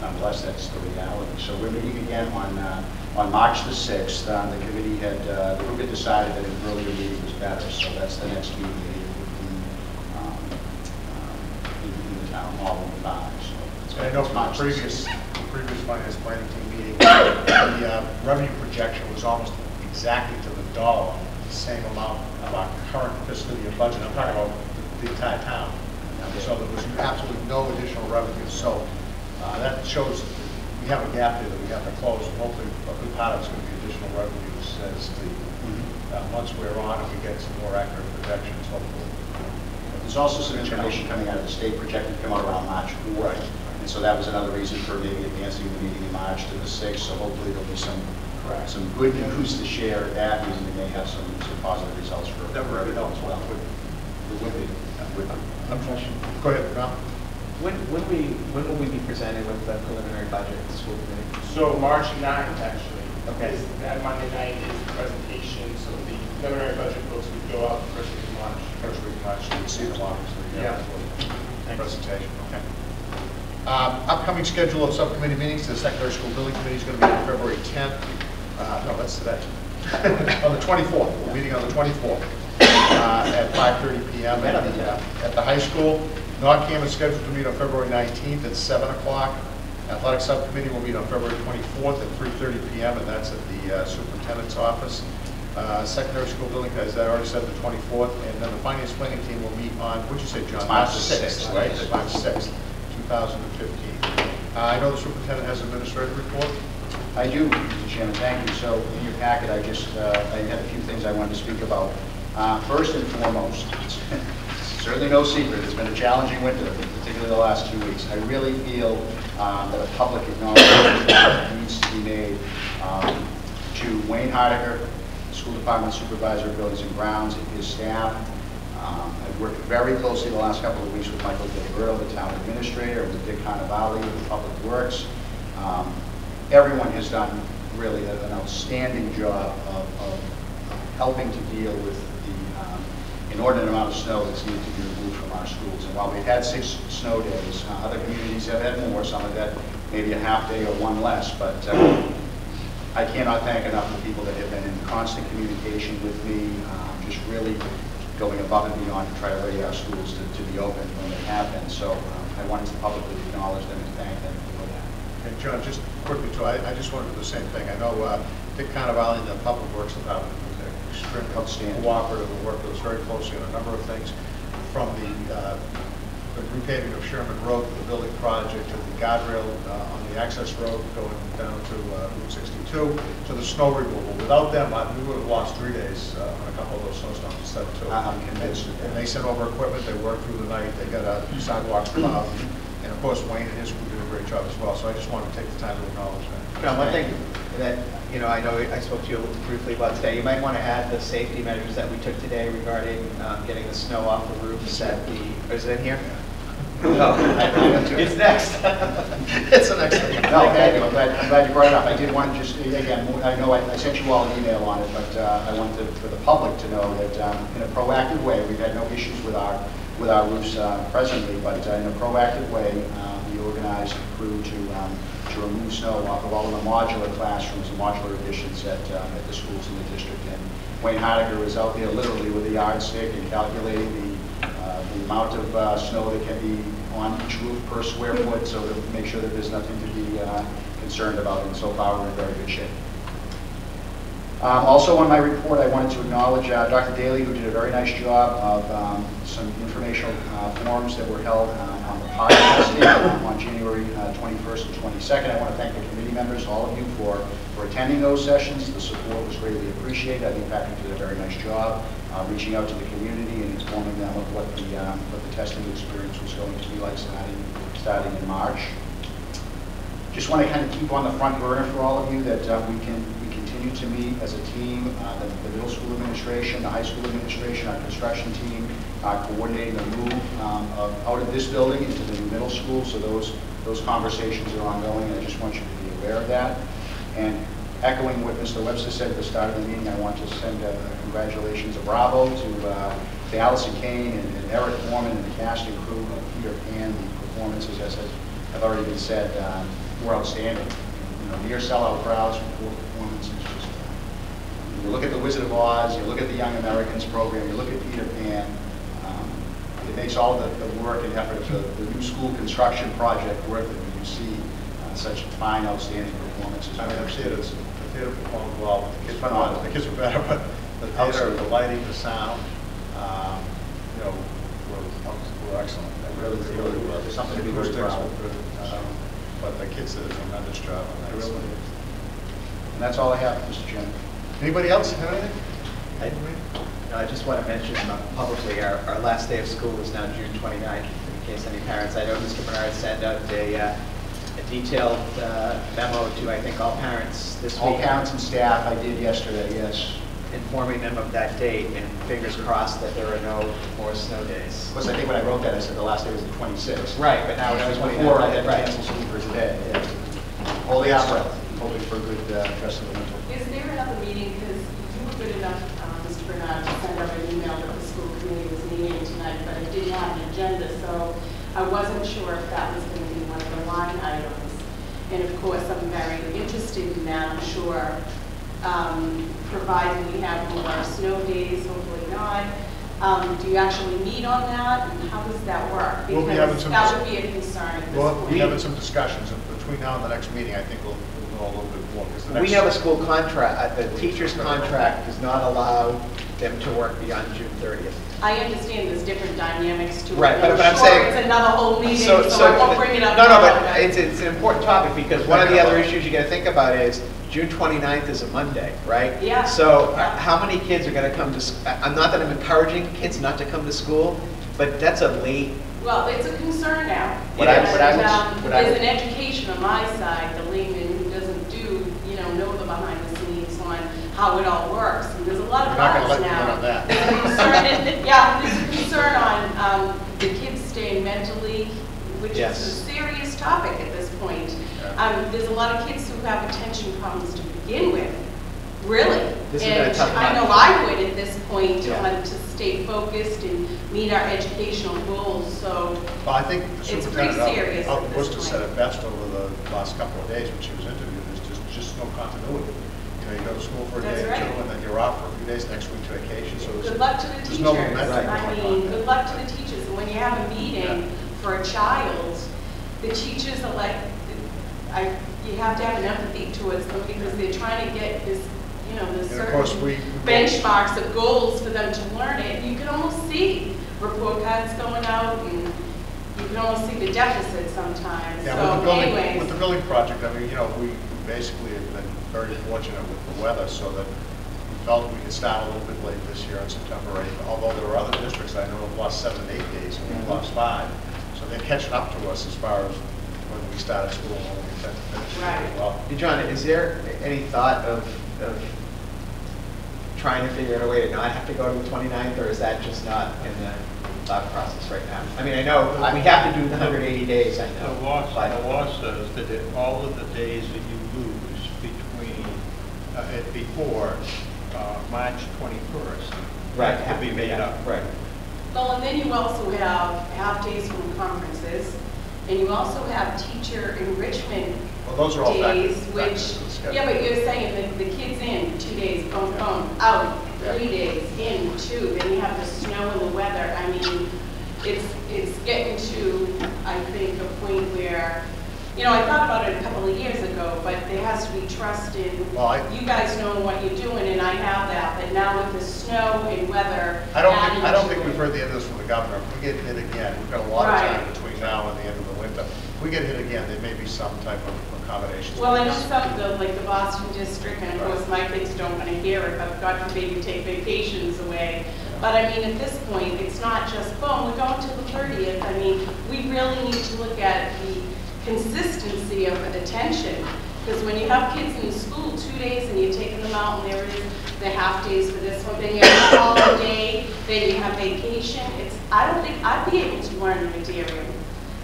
nonetheless, that's the reality. So we're meeting again on March the 6th. The committee had, the group had decided that an earlier meeting was better, so that's the next meeting in the town hall in 5. So I know from the previous finance planning team meeting, the revenue projection was almost exactly to the dollar, the same amount of our current fiscal year budget. I'm talking about the entire town. So there was absolutely no additional revenue. So that shows we have a gap there that we have to close. And hopefully a good part of it's going to be additional revenues as the months wear on and we get some more accurate projections, hopefully. There's also some information coming out of the state projected to come out around March 4th. Right. And so that was another reason for maybe advancing the meeting in March to the 6th. So hopefully there'll be some good news to share at that meeting. We may have some positive results for everyone as well. It would be. Go ahead, Rob. When will we be presented with the preliminary budget at the school committee? So March 9th, actually. Okay. That Monday night is the presentation, so the preliminary budget books would go out the first week of March. First week of March, so you can see them obviously. Yeah. Presentation, okay. Upcoming schedule of subcommittee meetings. The secondary school building committee is going to be on February 10th. No, that's today. On the 24th. We're meeting on the 24th at 5:30 p.m. at the high school. NORCAM is scheduled to meet on February 19th at 7 o'clock. Athletic subcommittee will meet on February 24th at 3:30 p.m. and that's at the superintendent's office. Secondary school building, as I already said, the 24th, and then the finance planning team will meet on, what'd you say, John? March 6th, right? March 6th, 2015. I know the superintendent has an administrative report. I do, Mr. Chairman, thank you. So in your packet, I just I had a few things I wanted to speak about. First and foremost, it's certainly no secret, it's been a challenging winter, particularly the last 2 weeks. I really feel that a public acknowledgement needs to be made to Wayne Hardiger, School Department Supervisor of Buildings and Grounds, and his staff. I've worked very closely the last couple of weeks with Michael Gilberto, the town administrator, with Dick Cannavale, with Public Works. Everyone has done really an outstanding job of helping to deal with the inordinate amount of snow that's needed to be removed from our schools. And while we've had 6 snow days, other communities have had more. Some have had maybe a half day or one less, but I cannot thank enough the people that have been in constant communication with me, just really going above and beyond to try to ready our schools to be open when they have been. So I wanted to publicly acknowledge them and thank them for that. And John, just quickly too, I just want to do the same thing. I know Dick Cannavale, the Public Works Department, was extremely outstanding, cooperative, and worked with us very closely on a number of things, from the repaving of Sherman Road, the building project, to the guardrail on the access road going down to Route 62, to the snow removal. Without them, we would have lost 3 days on a couple of those snowstorms instead of 2. I'm convinced. And they sent over equipment, they worked through the night, they got sidewalks plowed, and of course Wayne and his crew did a great job as well. So I just wanted to take the time to acknowledge that. John, one thing that, I know I spoke to you briefly about today, you might want to add the safety measures that we took today regarding getting the snow off the roofs at is it in here? No, it's next. It's the next thing. No, thank you. I'm glad you brought it up. I did want to just, again, I know I sent you all an email on it, but I wanted for the public to know that in a proactive way, we've had no issues with our roofs presently, but in a proactive way, we organized a crew to remove snow off of all of the modular classrooms and modular additions at the schools in the district. And Wayne Hardiger is out there literally with a yardstick and calculating the amount of snow that can be on each roof per square foot, so to make sure that there's nothing to be concerned about. And so far, we're in very good shape. Also on my report, I wanted to acknowledge Dr. Daly, who did a very nice job of some informational forums that were held on the pod testing on January 21st and 22nd. I want to thank the committee members, all of you, for attending those sessions. The support was greatly appreciated. I think Patrick did a very nice job reaching out to the community and informing them of what the testing experience was going to be like starting in March. Just want to kind of keep on the front burner for all of you that we continue continue to meet as a team, the middle school administration, the high school administration, our construction team, coordinating the move out of this building into the new middle school. So those conversations are ongoing, and I just want you to be aware of that. And echoing what Mr. Webster said at the start of the meeting, I want to send congratulations, a bravo to Allison Kane and Eric Foreman and the casting crew of Peter Pan. The performances, as have already been said, were outstanding. Near sellout crowds for 4 performances. Just, you look at The Wizard of Oz, you look at the Young Americans program, you look at Peter Pan. It makes all the work and effort of the new school construction project worth it when you see such fine, outstanding performances. I mean, the theater performed well. The kids were better, but the theater, the lighting, the sound, were excellent. Really were. There's something to be very proud of. But the kids did a tremendous job on that. Really. And that's all I have, Mr. Chairman. Anybody else have anything? I just want to mention publicly our last day of school is now June 29th. In case any parents, I know Mr. Bernard sent out a detailed memo to, I think, all parents this week. All parents and staff, I did yesterday, yes. Informing them of that date, and fingers crossed that there are no more snow days. Of course, I think when I wrote that, I said the last day was the 26th. Right, but now that was 29th. before I had to cancel school for today. Yeah. Holy breath, hoping for a good rest of the winter. Is there another meeting, because you were good enough, Mr. Bernard, to send out an email that the school committee was meeting tonight, but it didn't have an agenda, so I wasn't sure if that was going to be one of the line items. And of course, I'm very interested in that, I'm sure. Provided we have more snow days, hopefully not. Do you actually meet on that, and how does that work? Because that would be a concern at this point. We'll be having some discussions between now and the next meeting. I think we'll know a little bit more. We have a school contract. The teacher's contract does not allow them to work beyond June 30th. I understand there's different dynamics to it. Right, but I'm saying it's another whole meeting, so I won't bring it up. No, but it's an important topic, because one of the other issues you got to think about is June 29th is a Monday, right? Yeah. So how many kids are going to come to, not that I'm encouraging kids not to come to school, but that's a late. Well, it's a concern now. There's an education on my side, the layman who doesn't know the behind the scenes on how it all works. And there's a lot of problems now. There's a concern, there's a concern on the kids staying mentally, which is a serious topic at this point. There's a lot of kids who have attention problems to begin with, really. And I know I would at this point to stay focused and meet our educational goals. So well, I think it's pretty serious. Worcester said it best over the last couple of days when she was interviewed. There's just no continuity. You go to school for a day or two, and then you're off for a few days. Next week to vacation. So good luck to the teachers. No momentum. I mean, good luck to the teachers. And when you have a meeting for a child, the teachers are like. You have to have an empathy towards them, because they're trying to get this, this certain benchmarks of goals for them to learn it. You can almost see report cards going out, and you can almost see the deficit sometimes. Yeah, so with the building project, I mean, we basically have been very fortunate with the weather, so that we felt we could start a little bit late this year on September 8th. Although there were other districts I know have lost 7 and 8 days, and we've lost 5, so they're catching up to us as far as when we started school and when we intend to finish right. Well. John, is there any thought of trying to figure out a way to not have to go to the 29th, or is that just not in the thought process right now? I mean, I know we have to do the 180 days, I know. The law says that all of the days that you lose before March 21st have to be made up. Right. Well, and then you also have half days from conferences. And you also have teacher enrichment days, which, but you're saying the kids in 2 days, boom, out, 3 days, in 2, then you have the snow and the weather. I mean, it's getting to, I think, a point where, I thought about it a couple of years ago, but there has to be trust in you guys know what you're doing, and I have that, but now with the snow and weather. I don't think we've heard the end of this from the governor. If we get hit again, we've got a lot of time between now and the end of the winter. If we get hit again, there may be some type of accommodations. Well, and some like the Boston district, and of course my kids don't want to hear it, but God forbid you take vacations away. But I mean, at this point, it's not just, boom, we're going to the 30th. I mean, we really need to look at the consistency of attention. Because when you have kids in school 2 days and you're taking them out and there it is, the half days for this one, then you have a holiday, then you have vacation, I don't think I'd be able to learn the material.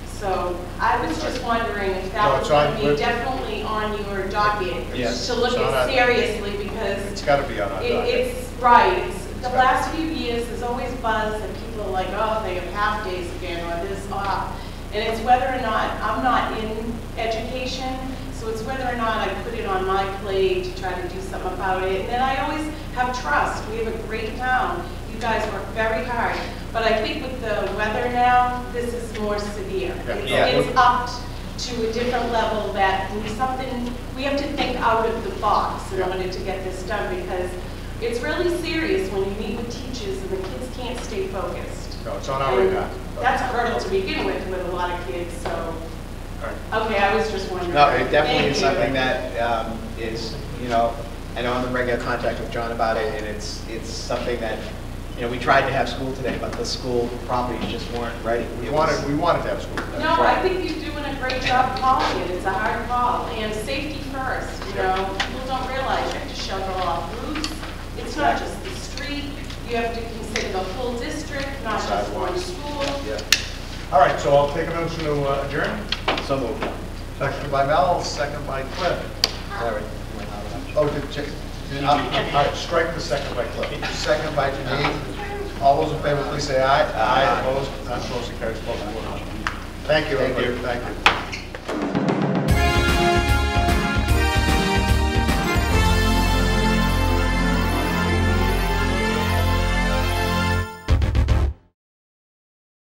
So I was just wondering if that was going to be definitely on your docket to look at seriously, because it's got to be on our docket. It's right. The last few years, there's always buzz and people are like, oh, they have half days again or this off. And it's whether or not, I'm not in education, so it's whether or not I put it on my plate to try to do something about it. And then I always have trust. We have a great town. You guys work very hard. But I think with the weather now, this is more severe. It's upped to a different level that we have to think out of the box in order to get this done, because it's really serious when you meet with teachers and the kids can't stay focused. No, it's on our radar. That's a hurdle to begin with a lot of kids, so. Okay, I was just wondering. No, it definitely is something that is, I know I'm in regular contact with John about it, and it's something that, we tried to have school today, but the school properties just weren't ready. We wanted to have school today. No, I think you're doing a great job calling it. It's a hard call, and safety first, People don't realize you have to shovel off roofs. It's not just the street. You have to consider the whole district, not just one school. Yeah. All right, so I'll take a motion to adjourn. So moved. Second by Mel, second by Cliff. Sorry. Oh, all right, strike the second by Cliff. Second by Janine. All those in favor, please say aye. Aye. Opposed? None. Motion carries. Thank you, everybody. Thank you.